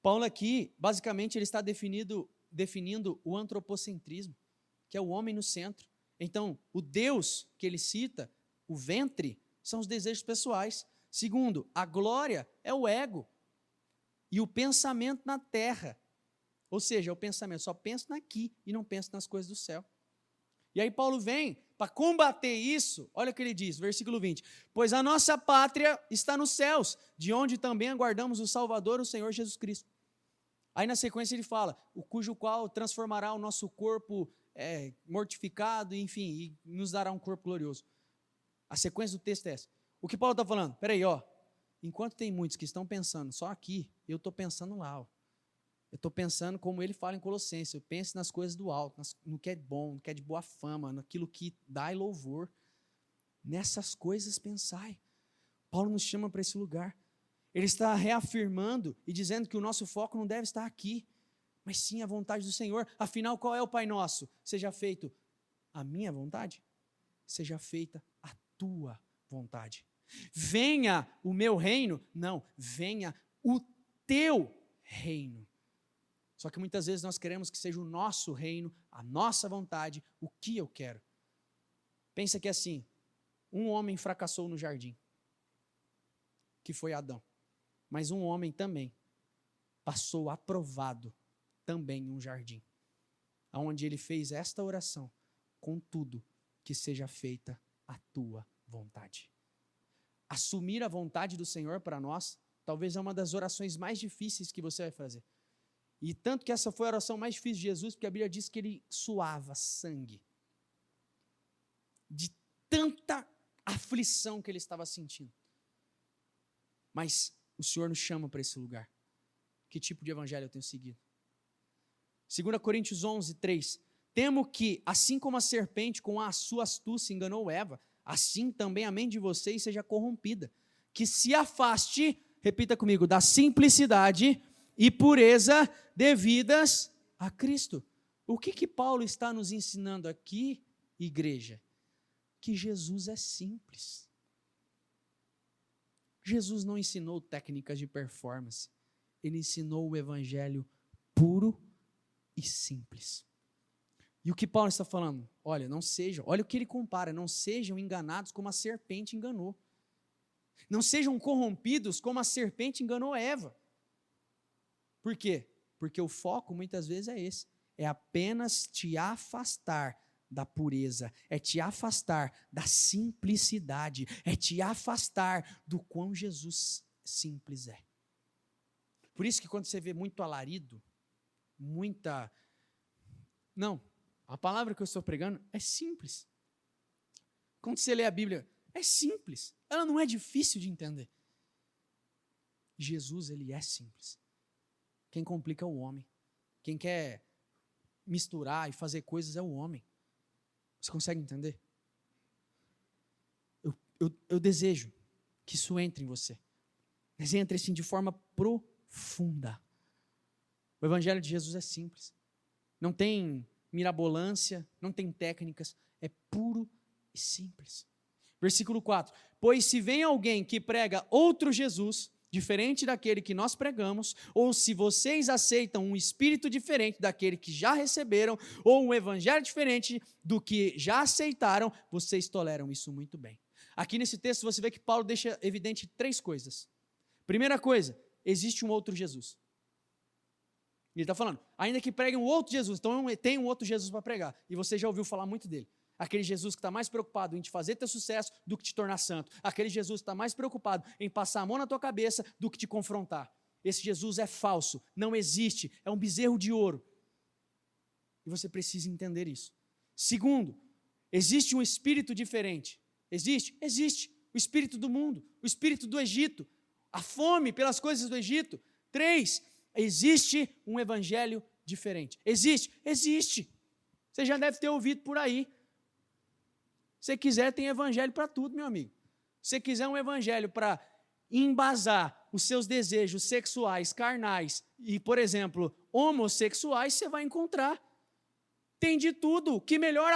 Paulo aqui, basicamente, ele está definindo o antropocentrismo, que é o homem no centro. Então, o Deus que ele cita, o ventre, são os desejos pessoais. Segundo, a glória é o ego. E o pensamento na terra. Ou seja, o pensamento, só penso aqui e não penso nas coisas do céu. E aí Paulo vem para combater isso, olha o que ele diz, versículo 20. Pois a nossa pátria está nos céus, de onde também aguardamos o Salvador, o Senhor Jesus Cristo. Aí na sequência ele fala, o cujo qual transformará o nosso corpo mortificado, enfim, e nos dará um corpo glorioso. A sequência do texto é essa. O que Paulo está falando? Peraí, enquanto tem muitos que estão pensando só aqui, eu estou pensando lá, Eu estou pensando como ele fala em Colossenses, eu penso nas coisas do alto, no que é bom, no que é de boa fama, naquilo que dá louvor. Nessas coisas pensai. Paulo nos chama para esse lugar. Ele está reafirmando e dizendo que o nosso foco não deve estar aqui, mas sim a vontade do Senhor. Afinal, qual é o Pai Nosso? Seja feito a minha vontade, seja feita a tua vontade. Venha o meu reino. Não, venha o teu reino. Só que muitas vezes nós queremos que seja o nosso reino, a nossa vontade, o que eu quero. Pensa que assim, um homem fracassou no jardim, que foi Adão. Mas um homem também passou aprovado também em um jardim, onde ele fez esta oração: contudo, que seja feita a tua vontade. Assumir a vontade do Senhor para nós, talvez é uma das orações mais difíceis que você vai fazer. E tanto que essa foi a oração mais difícil de Jesus, porque a Bíblia diz que ele suava sangue, de tanta aflição que ele estava sentindo. Mas o Senhor nos chama para esse lugar. Que tipo de evangelho eu tenho seguido? 2 Coríntios 11, 3. Temo que, assim como a serpente com a sua astúcia enganou Eva, assim também a mente de vocês seja corrompida. Que se afaste, repita comigo, da simplicidade e pureza devidas a Cristo. O que Paulo está nos ensinando aqui, igreja? Que Jesus é simples. Jesus não ensinou técnicas de performance. Ele ensinou o evangelho puro e simples. E o que Paulo está falando? Olha o que ele compara, não sejam enganados como a serpente enganou. Não sejam corrompidos como a serpente enganou Eva. Por quê? Porque o foco muitas vezes é esse, é apenas te afastar da pureza, é te afastar da simplicidade, é te afastar do quão Jesus simples é. Por isso que quando você vê muito alarido, a palavra que eu estou pregando é simples. Quando você lê a Bíblia, é simples, ela não é difícil de entender. Jesus, ele é simples. Quem complica é o homem. Quem quer misturar e fazer coisas é o homem. Você consegue entender? Eu desejo que isso entre em você. Mas entre assim de forma profunda. O evangelho de Jesus é simples. Não tem mirabolância, não tem técnicas. É puro e simples. Versículo 4. Pois se vem alguém que prega outro Jesus, diferente daquele que nós pregamos, ou se vocês aceitam um espírito diferente daquele que já receberam, ou um evangelho diferente do que já aceitaram, vocês toleram isso muito bem. Aqui nesse texto você vê que Paulo deixa evidente 3 coisas. Primeira coisa, existe um outro Jesus. Ele está falando, ainda que preguem um outro Jesus, então tem um outro Jesus para pregar, e você já ouviu falar muito dele. Aquele Jesus que está mais preocupado em te fazer ter sucesso do que te tornar santo. Aquele Jesus que está mais preocupado em passar a mão na tua cabeça do que te confrontar. Esse Jesus é falso, não existe, é um bezerro de ouro. E você precisa entender isso. Segundo, existe um espírito diferente. Existe? Existe. O espírito do mundo, o espírito do Egito, a fome pelas coisas do Egito. 3, existe um evangelho diferente. Existe? Existe. Você já deve ter ouvido por aí. Se você quiser, tem evangelho para tudo, meu amigo. Se você quiser um evangelho para embasar os seus desejos sexuais, carnais e, por exemplo, homossexuais, você vai encontrar. Tem de tudo. O que melhor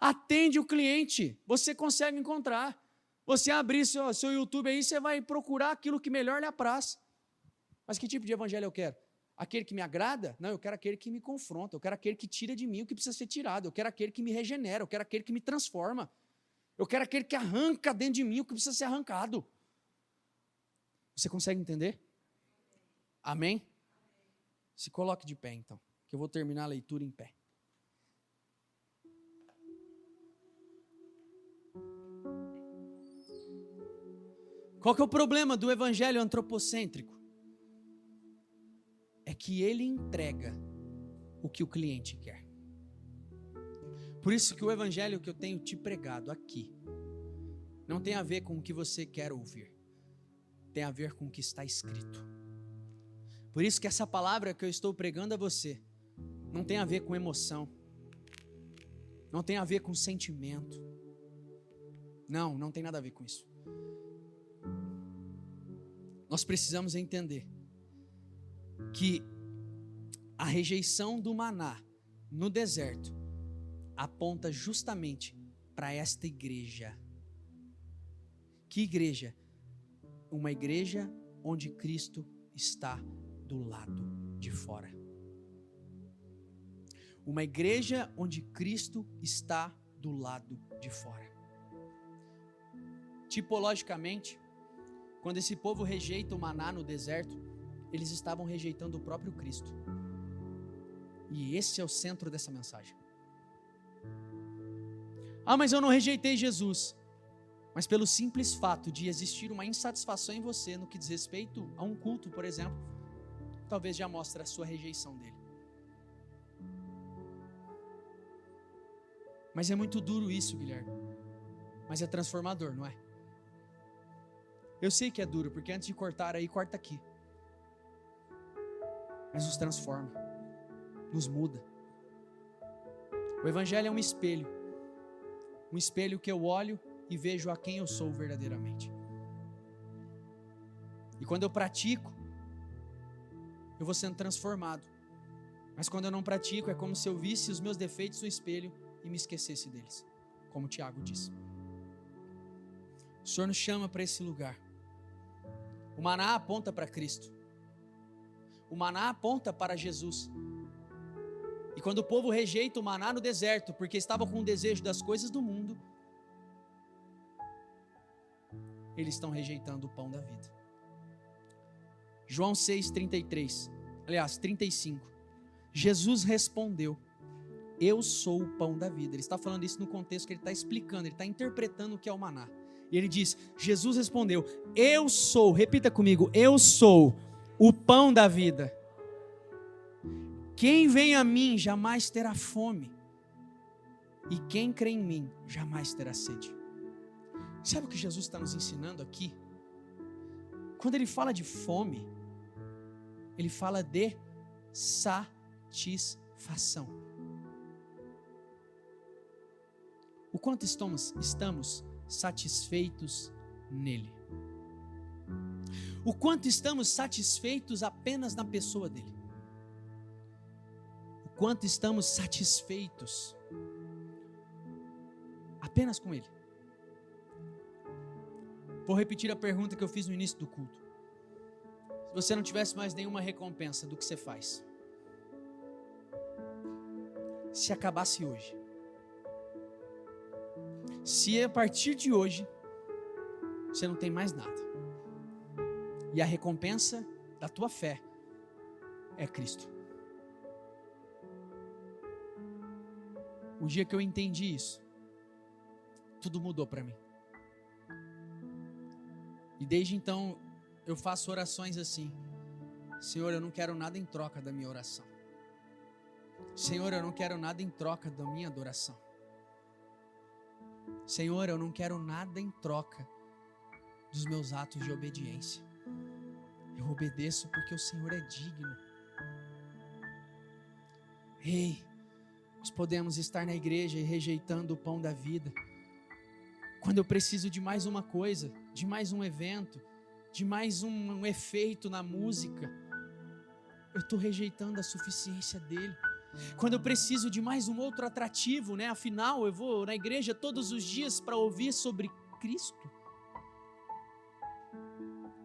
atende o cliente, você consegue encontrar. Você abrir seu YouTube aí, você vai procurar aquilo que melhor lhe apraz. Mas que tipo de evangelho eu quero? Aquele que me agrada? Não, eu quero aquele que me confronta, eu quero aquele que tira de mim o que precisa ser tirado, eu quero aquele que me regenera, eu quero aquele que me transforma, eu quero aquele que arranca dentro de mim o que precisa ser arrancado. Você consegue entender? Amém? Se coloque de pé então, que eu vou terminar a leitura em pé. Qual que é o problema do evangelho antropocêntrico? É que ele entrega o que o cliente quer. Por isso que o evangelho que eu tenho te pregado aqui não tem a ver com o que você quer ouvir, tem a ver com o que está escrito. Por isso que essa palavra que eu estou pregando a você não tem a ver com emoção, não tem a ver com sentimento. Não tem nada a ver com isso. Nós precisamos entender que a rejeição do maná no deserto aponta justamente para esta igreja Que igreja? Uma igreja onde Cristo está do lado de fora. Uma igreja onde Cristo está do lado de fora. Tipologicamente, quando esse povo rejeita o maná no deserto, eles estavam rejeitando o próprio Cristo. E esse é o centro dessa mensagem. Ah, mas eu não rejeitei Jesus. Mas pelo simples fato de existir uma insatisfação em você no que diz respeito a um culto, por exemplo, talvez já mostre a sua rejeição dele. Mas é muito duro isso, Guilherme. Mas é transformador, não é? Eu sei que é duro, porque antes de cortar aí, corta aqui. Mas nos transforma, nos muda. O Evangelho é um espelho que eu olho e vejo a quem eu sou verdadeiramente. E quando eu pratico, eu vou sendo transformado. Mas quando eu não pratico, é como se eu visse os meus defeitos no espelho e me esquecesse deles, como Tiago disse. O Senhor nos chama para esse lugar. O maná aponta para Cristo. O maná aponta para Jesus. E quando o povo rejeita o maná no deserto, porque estava com o desejo das coisas do mundo, eles estão rejeitando o pão da vida. João 6:33, aliás, 35. Jesus respondeu: eu sou o pão da vida. Ele está falando isso no contexto que ele está explicando, ele está interpretando o que é o maná. E ele diz, Jesus respondeu: eu sou, repita comigo, eu sou o pão da vida. Quem vem a mim jamais terá fome, e quem crê em mim jamais terá sede. Sabe o que Jesus está nos ensinando aqui? Quando ele fala de fome, ele fala de satisfação. O quanto estamos satisfeitos nele? O quanto estamos satisfeitos apenas na pessoa dele? O quanto estamos satisfeitos apenas com ele? Vou repetir a pergunta que eu fiz no início do culto. Se você não tivesse mais nenhuma recompensa do que você faz, se acabasse hoje, se a partir de hoje você não tem mais nada, e a recompensa da tua fé é Cristo. O dia que eu entendi isso, tudo mudou para mim. E desde então eu faço orações assim: Senhor, eu não quero nada em troca da minha oração. Senhor, eu não quero nada em troca da minha adoração. Senhor, eu não quero nada em troca dos meus atos de obediência. Eu obedeço porque o Senhor é digno. Ei, nós podemos estar na igreja e rejeitando o pão da vida. Quando eu preciso de mais uma coisa, de mais um evento, de mais um efeito na música, eu estou rejeitando a suficiência dele. Quando eu preciso de mais um outro atrativo, né? Afinal, eu vou na igreja todos os dias para ouvir sobre Cristo.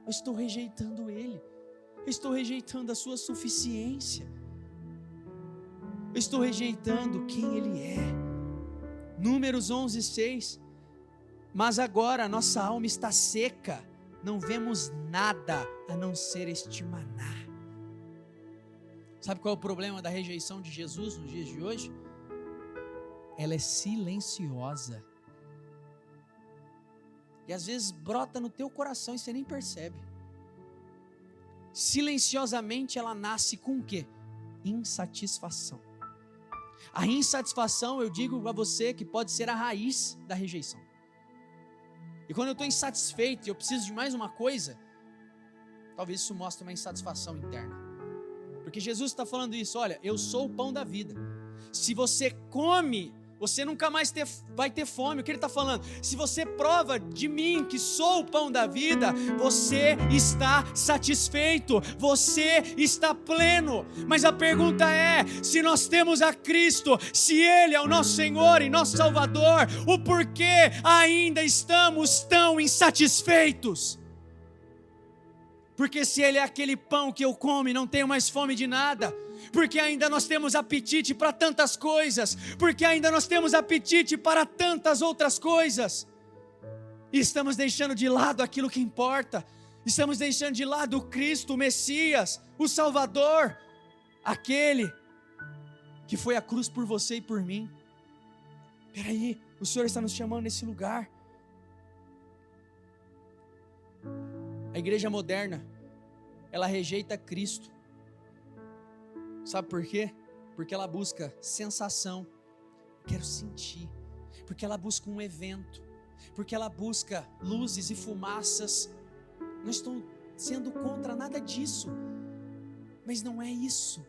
Eu estou rejeitando ele. Eu estou rejeitando a sua suficiência. Eu estou rejeitando quem ele é. Números 11:6. Mas agora a nossa alma está seca, não vemos nada a não ser este maná. Sabe qual é o problema da rejeição de Jesus nos dias de hoje? Ela é silenciosa. E às vezes brota no teu coração e você nem percebe. Silenciosamente ela nasce com o quê? Insatisfação. A insatisfação, eu digo a você, que pode ser a raiz da rejeição. E quando eu estou insatisfeito e eu preciso de mais uma coisa, talvez isso mostre uma insatisfação interna. Porque Jesus está falando isso: olha, eu sou o pão da vida. Se você come Você nunca mais vai ter fome. O que ele está falando? Se você prova de mim, que sou o pão da vida, você está satisfeito, você está pleno. Mas a pergunta é, se nós temos a Cristo, se Ele é o nosso Senhor e nosso Salvador, o porquê ainda estamos tão insatisfeitos? Porque se Ele é aquele pão que eu como e não tenho mais fome de nada, porque ainda nós temos apetite para tantas coisas, porque ainda nós temos apetite para tantas outras coisas, e estamos deixando de lado aquilo que importa, estamos deixando de lado o Cristo, o Messias, o Salvador, aquele que foi à cruz por você e por mim. Peraí, o Senhor está nos chamando nesse lugar. A igreja moderna, ela rejeita Cristo. Sabe por quê? Porque ela busca sensação, quero sentir, porque ela busca um evento, porque ela busca luzes e fumaças. Não estou sendo contra nada disso, mas não é isso.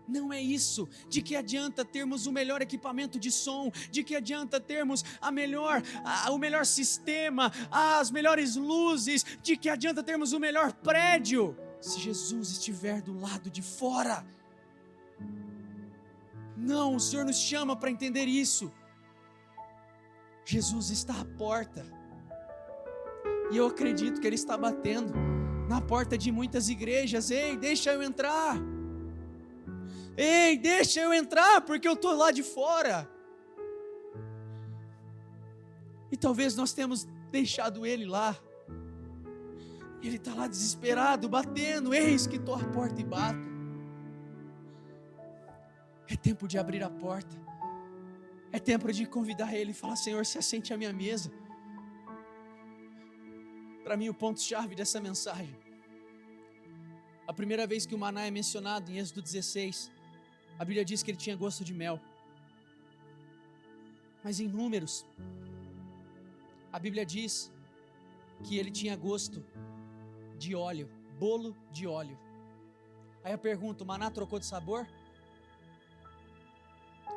Não é isso. De que adianta termos o melhor equipamento de som? De que adianta termos o melhor sistema, as melhores luzes? De que adianta termos o melhor prédio, se Jesus estiver do lado de fora? Não, o Senhor nos chama para entender isso. Jesus está à porta, e eu acredito que Ele está batendo na porta de muitas igrejas. Ei, deixa eu entrar. Ei, deixa eu entrar, porque eu estou lá de fora. E talvez nós temos deixado Ele lá. Ele está lá desesperado, batendo. Eis que estou à porta e bato. É tempo de abrir a porta. É tempo de convidar Ele e falar: Senhor, se assente à minha mesa. Para mim, o ponto-chave dessa mensagem, a primeira vez que o maná é mencionado em Êxodo 16, a Bíblia diz que ele tinha gosto de mel. Mas em Números, a Bíblia diz que ele tinha gosto de óleo, bolo de óleo. Aí eu pergunto, o maná trocou de sabor?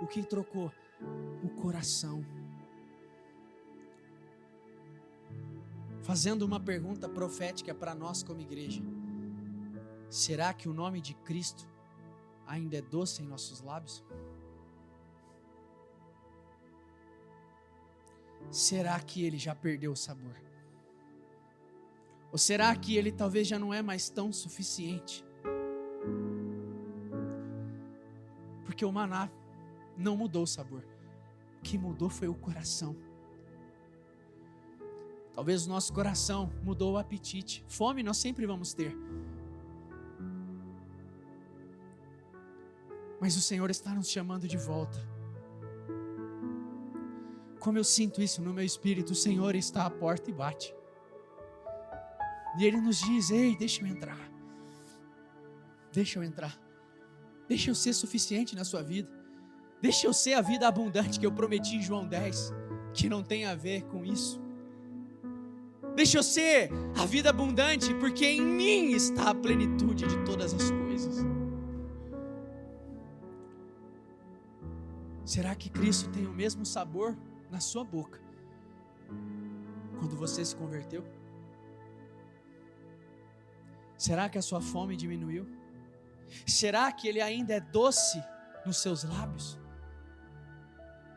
O que trocou? O coração. Fazendo uma pergunta profética para nós como igreja: será que o nome de Cristo ainda é doce em nossos lábios? Será que Ele já perdeu o sabor? Ou será que Ele talvez já não é mais tão suficiente? Porque o maná não mudou o sabor, o que mudou foi o coração. Talvez o nosso coração mudou o apetite. Fome nós sempre vamos ter, mas o Senhor está nos chamando de volta. Como eu sinto isso no meu espírito, o Senhor está à porta e bate. E Ele nos diz: ei, deixa eu entrar. Deixa eu entrar. Deixa eu ser suficiente na sua vida. Deixa eu ser a vida abundante que eu prometi em João 10, que não tem a ver com isso. Deixa eu ser a vida abundante, porque em mim está a plenitude de todas as coisas. Será que Cristo tem o mesmo sabor na sua boca quando você se converteu? Será que a sua fome diminuiu? Será que Ele ainda é doce nos seus lábios?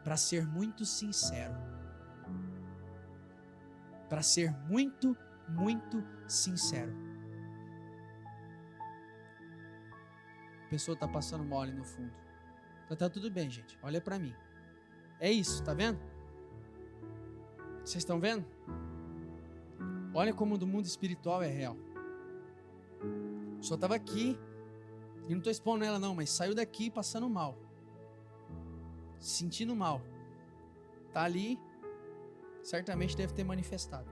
Para ser muito sincero, para ser muito, muito sincero, a pessoa está passando mole no fundo. Tá tudo bem, gente, olha para mim. É isso, tá vendo? Vocês estão vendo? Olha como o mundo espiritual é real. A pessoa estava aqui, e não estou expondo ela não, mas saiu daqui passando mal, se sentindo mal. Está ali, certamente deve ter manifestado.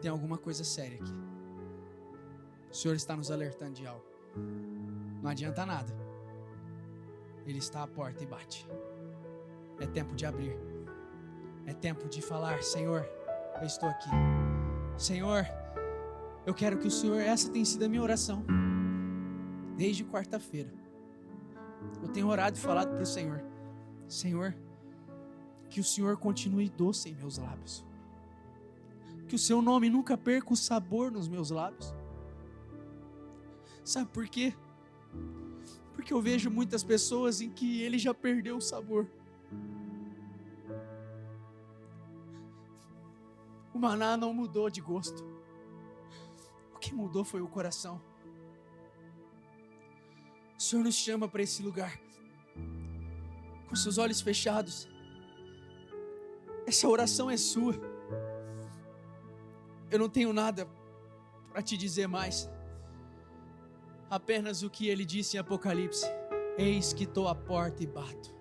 Tem alguma coisa séria aqui. O Senhor está nos alertando de algo. Não adianta nada. Ele está à porta e bate. É tempo de abrir. É tempo de falar: Senhor, eu estou aqui. Senhor, eu quero que o Senhor, essa tem sido a minha oração desde quarta-feira. eu tenho orado e falado para o Senhor: Senhor, que o Senhor continue doce em meus lábios, que o seu nome nunca perca o sabor nos meus lábios. Sabe por quê? Porque eu vejo muitas pessoas em que ele já perdeu o sabor. O maná não mudou de gosto. O que mudou foi o coração. O Senhor nos chama para esse lugar, com seus olhos fechados. Essa oração é sua. Eu não tenho nada para te dizer mais, apenas o que ele disse em Apocalipse: eis que estou à porta e bato.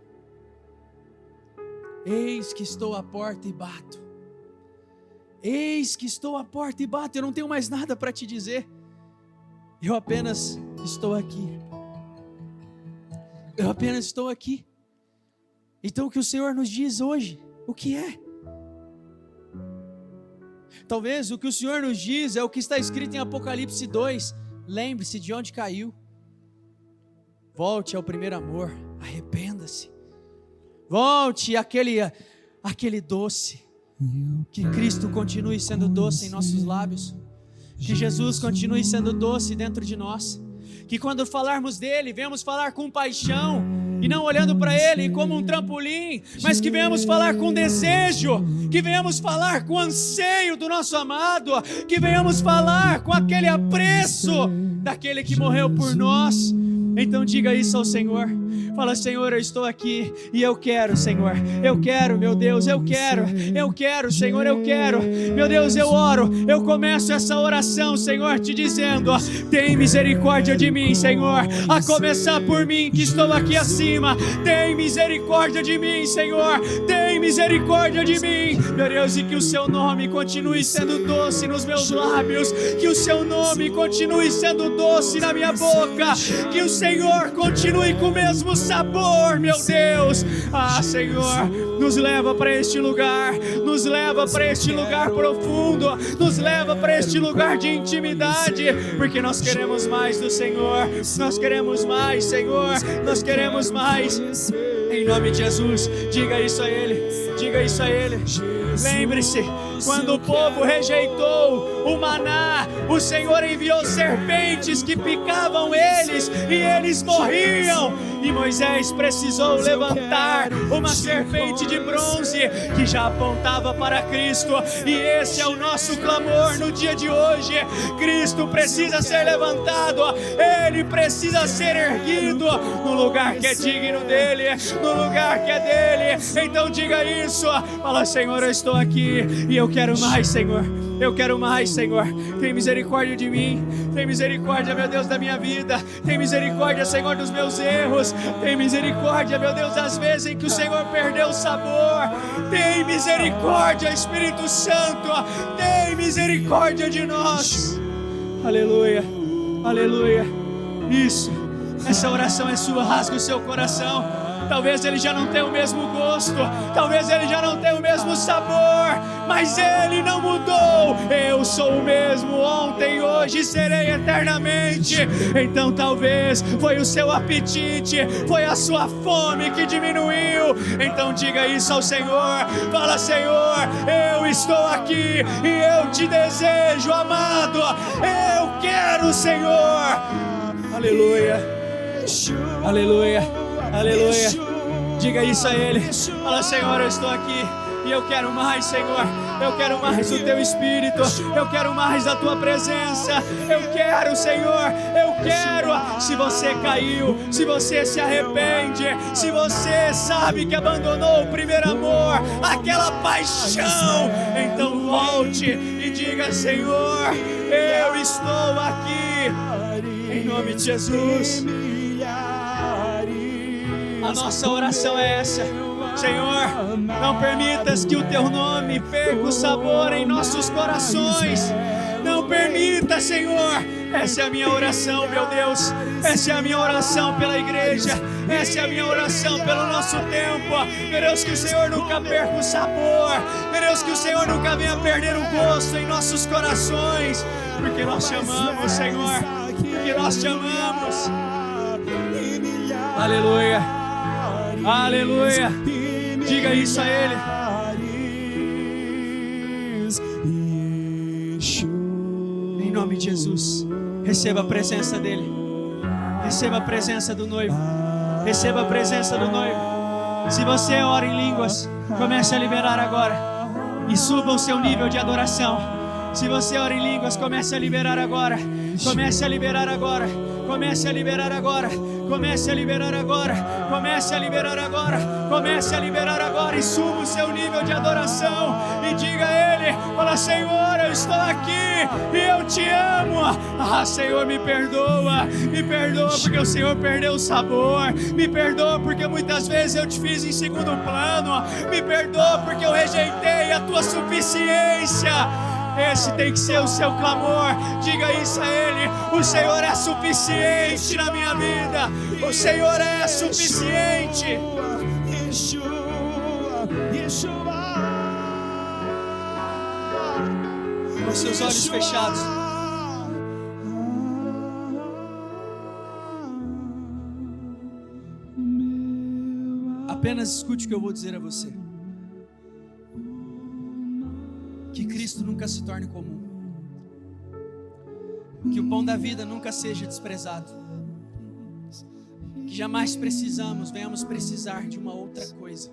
Eis que estou à porta e bato. Eis que estou à porta e bato. Eu não tenho mais nada para te dizer. Eu apenas estou aqui. Eu apenas estou aqui. Então o que o Senhor nos diz hoje, o que é? Talvez o que o Senhor nos diz é o que está escrito em Apocalipse 2. Lembre-se de onde caiu. Volte ao primeiro amor. Arrependa-se. Volte àquele doce. Que Cristo continue sendo doce em nossos lábios. Que Jesus continue sendo doce dentro de nós. Que quando falarmos dele, venhamos falar com paixão, e não olhando para ele como um trampolim, mas que venhamos falar com desejo, que venhamos falar com anseio do nosso amado, que venhamos falar com aquele apreço daquele que morreu por nós. Então diga isso ao Senhor. Fala: Senhor, eu estou aqui e eu quero, Senhor. Eu quero, meu Deus, eu quero, Senhor, eu quero. Meu Deus, eu oro, eu começo essa oração, Senhor, te dizendo: tem misericórdia de mim, Senhor. A começar por mim que estou aqui acima. Tem misericórdia de mim, Senhor. Tem misericórdia de mim. Meu Deus, e que o seu nome continue sendo doce nos meus lábios. Que o seu nome continue sendo doce na minha boca. Que o Senhor continue com o mesmo sabor, meu Deus. Ah, Senhor, nos leva para este lugar, nos leva para este lugar profundo, nos leva para este lugar de intimidade, porque nós queremos mais do Senhor, nós queremos mais, Senhor, nós queremos mais. Em nome de Jesus, diga isso a Ele, diga isso a Ele. Lembre-se, quando o povo rejeitou o maná, o Senhor enviou serpentes que picavam eles e eles morriam. E Moisés precisou levantar uma serpente de bronze que já apontava para Cristo. E esse é o nosso clamor no dia de hoje. Cristo precisa ser levantado, Ele precisa ser erguido no lugar que é digno dEle, no lugar que é dEle. Então diga isso, fala: Senhor, eu estou aqui e eu quero mais, Senhor. Eu quero mais, Senhor. Tem misericórdia de mim. Tem misericórdia, meu Deus, da minha vida. Tem misericórdia, Senhor, dos meus erros. Tem misericórdia, meu Deus, das vezes em que o Senhor perdeu o sabor. Tem misericórdia, Espírito Santo. Tem misericórdia de nós. Aleluia, aleluia. Isso, essa oração é sua. Rasga o seu coração. Talvez ele já não tenha o mesmo gosto, talvez ele já não tenha o mesmo sabor, mas ele não mudou. Eu sou o mesmo ontem, hoje e serei eternamente. Então talvez foi o seu apetite, foi a sua fome que diminuiu. Então diga isso ao Senhor. Fala: Senhor, eu estou aqui e eu te desejo, amado. Eu quero, Senhor. Aleluia, aleluia. Aleluia, diga isso a Ele. Fala: Senhor, eu estou aqui e eu quero mais, Senhor. Eu quero mais do Teu Espírito, eu quero mais da Tua presença. Eu quero, Senhor, eu quero. Se você caiu, se você se arrepende, se você sabe que abandonou o primeiro amor, aquela paixão, então volte e diga: Senhor, eu estou aqui, em nome de Jesus. A nossa oração é essa: Senhor, não permitas que o Teu nome perca o sabor em nossos corações. Não permita, Senhor. Essa é a minha oração, meu Deus. Essa é a minha oração pela igreja. Essa é a minha oração pelo nosso tempo. Meu Deus, que o Senhor nunca perca o sabor. Meu Deus, que o Senhor nunca venha perder o gosto em nossos corações. Porque nós te amamos, Senhor. Porque nós te amamos. Aleluia. Aleluia. Diga isso a Ele. Em nome de Jesus. Receba a presença dEle. Receba a presença do noivo. Receba a presença do noivo. Se você ora em línguas, comece a liberar agora. E suba o seu nível de adoração. Se você ora em línguas, comece a liberar agora. Comece a liberar agora. Comece a liberar agora. Comece a liberar agora. Comece a liberar agora. Comece a liberar agora. E suba o seu nível de adoração. E diga a Ele: fala, Senhor, eu estou aqui e eu te amo. Ah, Senhor, me perdoa. Me perdoa porque o Senhor perdeu o sabor. Me perdoa porque muitas vezes eu te fiz em segundo plano. Me perdoa porque eu rejeitei a tua suficiência. Esse tem que ser o seu clamor. Diga isso a Ele: o Senhor é suficiente na minha vida. O Senhor é suficiente. Com seus olhos fechados, apenas escute o que eu vou dizer a você. Que Cristo nunca se torne comum. Que o pão da vida nunca seja desprezado. Que jamais venhamos precisar de uma outra coisa.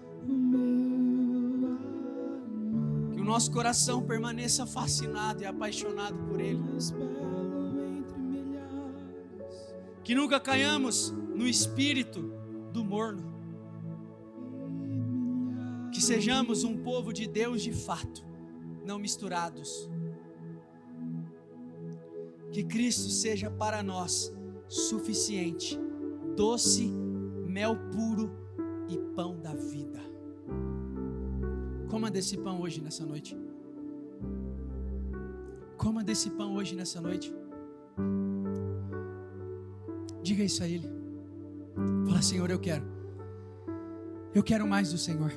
Que o nosso coração permaneça fascinado e apaixonado por Ele. Que nunca caiamos no espírito do morno. Que sejamos um povo de Deus de fato, não misturados. Que Cristo seja para nós suficiente, doce, mel puro e pão da vida. Coma desse pão hoje nessa noite. Coma desse pão hoje nessa noite. Diga isso a Ele. Fala: Senhor, eu quero mais do Senhor.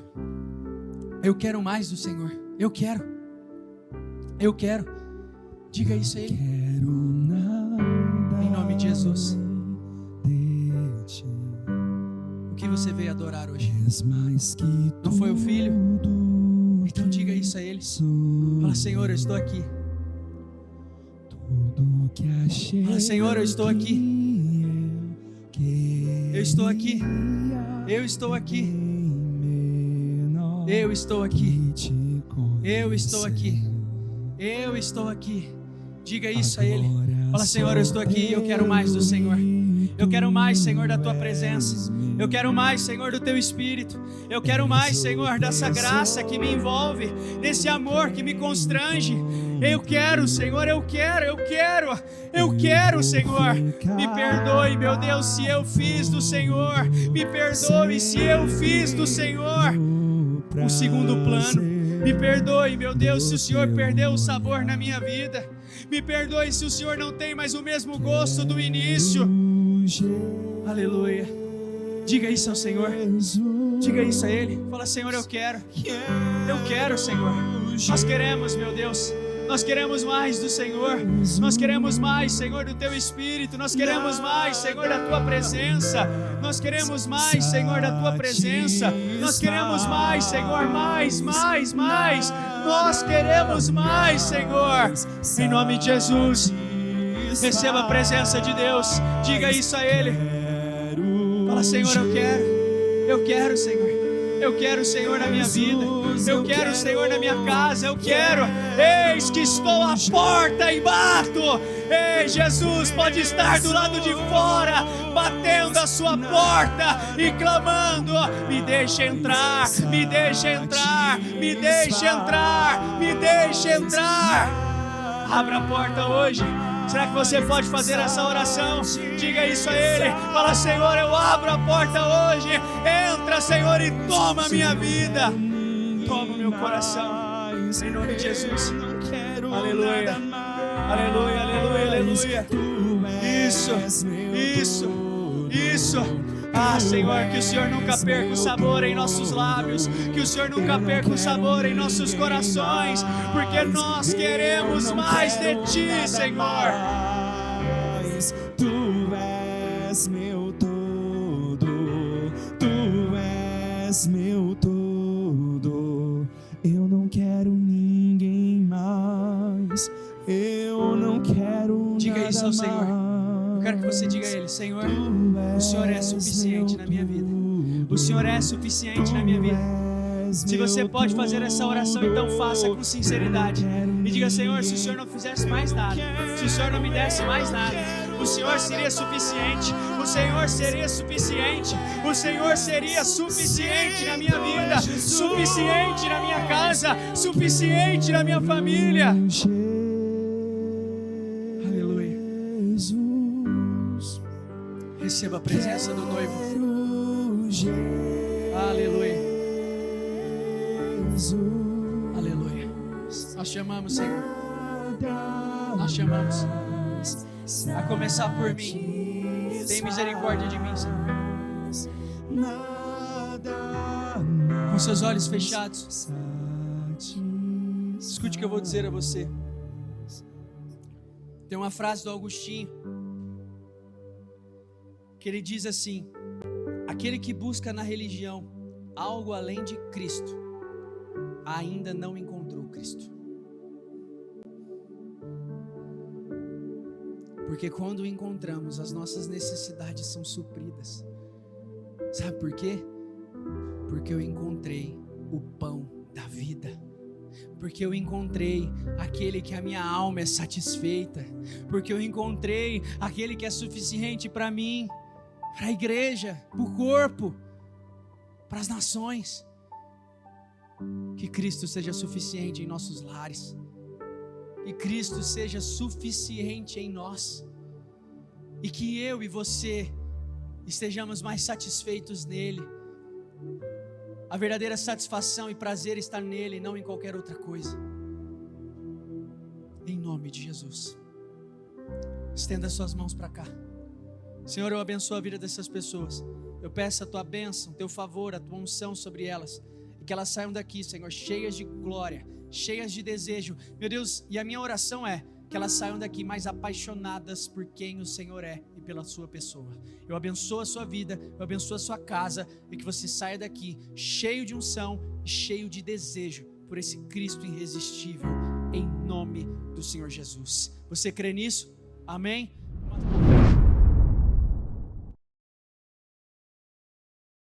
Eu quero mais do Senhor. Eu quero. Diga isso a Ele. Em nome de Jesus. O que você veio adorar hoje? Não foi o Filho? Então diga isso a Ele. Fala: Senhor, eu estou aqui. Fala: Senhor, eu estou aqui. Eu estou aqui. Eu estou aqui. Eu estou aqui. Eu estou aqui. Eu estou aqui. Diga isso a Ele. Fala: Senhor, eu estou aqui e eu quero mais do Senhor. Eu quero mais, Senhor, da Tua presença. Eu quero mais, Senhor, do Teu Espírito. Eu quero mais, Senhor, dessa graça que me envolve, desse amor que me constrange. Eu quero, Senhor, eu quero, Senhor. Me perdoe, meu Deus, se eu fiz do Senhor. Me perdoe se eu fiz do Senhor o segundo plano. Me perdoe, meu Deus, se o Senhor perdeu o sabor na minha vida. Me perdoe se o Senhor não tem mais o mesmo gosto do início. Aleluia. Diga isso ao Senhor. Diga isso a Ele. Fala: Senhor, eu quero, Senhor. Nós queremos, meu Deus. Nós queremos mais do Senhor. Nós queremos mais, Senhor, do Teu Espírito. Nós queremos mais, Senhor, da Tua presença. Nós queremos mais, Senhor, da Tua presença. Nós queremos mais, Senhor, mais. Nós queremos mais, Senhor. Em nome de Jesus. Receba a presença de Deus. Diga isso a Ele. Fala: Senhor, eu quero, Senhor. Eu quero o Senhor na minha vida. Eu quero o Senhor na minha casa. Eu quero. Eis que estou à porta e bato. Ei, Jesus pode estar do lado de fora, batendo a sua porta e clamando: me deixe entrar, me deixe entrar, me deixe entrar, me deixe entrar. Abra a porta hoje. Será que você pode fazer essa oração? Diga isso a Ele. Fala: Senhor, eu abro a porta hoje. Entra, Senhor, e toma a minha vida. Toma o meu coração. Em nome de Jesus. Aleluia. Aleluia, aleluia, aleluia. Isso. Ah, Senhor, que o Senhor nunca perca o sabor em nossos lábios, que o Senhor nunca perca o sabor em nossos corações, porque nós queremos mais de Ti, Senhor. Tu és meu todo, és meu todo, eu não quero ninguém mais, eu não quero Diga nada isso ao Senhor. Eu quero que você mais. diga a Ele: Senhor, o Senhor é suficiente na minha vida. O Senhor é suficiente na minha vida. Se você pode fazer essa oração, então faça com sinceridade. E diga: Senhor, se o Senhor não fizesse mais nada, se o Senhor não me desse mais nada, o Senhor seria suficiente. O Senhor seria suficiente. O Senhor seria suficiente na minha vida, suficiente na minha casa, suficiente na minha família. Aleluia. Receba a presença do noivo. Aleluia. Aleluia. Nós chamamos, Senhor. Nós chamamos. A começar por mim. Tem misericórdia de mim, Senhor. Com seus olhos fechados, escute o que eu vou dizer a você. Tem uma frase do Agostinho que ele diz assim: aquele que busca na religião algo além de Cristo ainda não encontrou Cristo. Porque quando o encontramos, as nossas necessidades são supridas. Sabe por quê? Porque eu encontrei o pão da vida. Porque eu encontrei aquele que a minha alma é satisfeita. Porque eu encontrei aquele que é suficiente para mim, para a igreja, para o corpo, para as nações. Que Cristo seja suficiente em nossos lares. Que Cristo seja suficiente em nós. E que eu e você estejamos mais satisfeitos nele. A verdadeira satisfação e prazer está nele, não em qualquer outra coisa. Em nome de Jesus. Estenda suas mãos para cá. Senhor, eu abençoo a vida dessas pessoas. Eu peço a tua bênção, teu favor, a tua unção sobre elas. E que elas saiam daqui, Senhor, cheias de glória, cheias de desejo. Meu Deus, e a minha oração é que elas saiam daqui mais apaixonadas por quem o Senhor é e pela sua pessoa. Eu abençoo a sua vida, eu abençoo a sua casa, e que você saia daqui cheio de unção e cheio de desejo por esse Cristo irresistível, em nome do Senhor Jesus. Você crê nisso? Amém?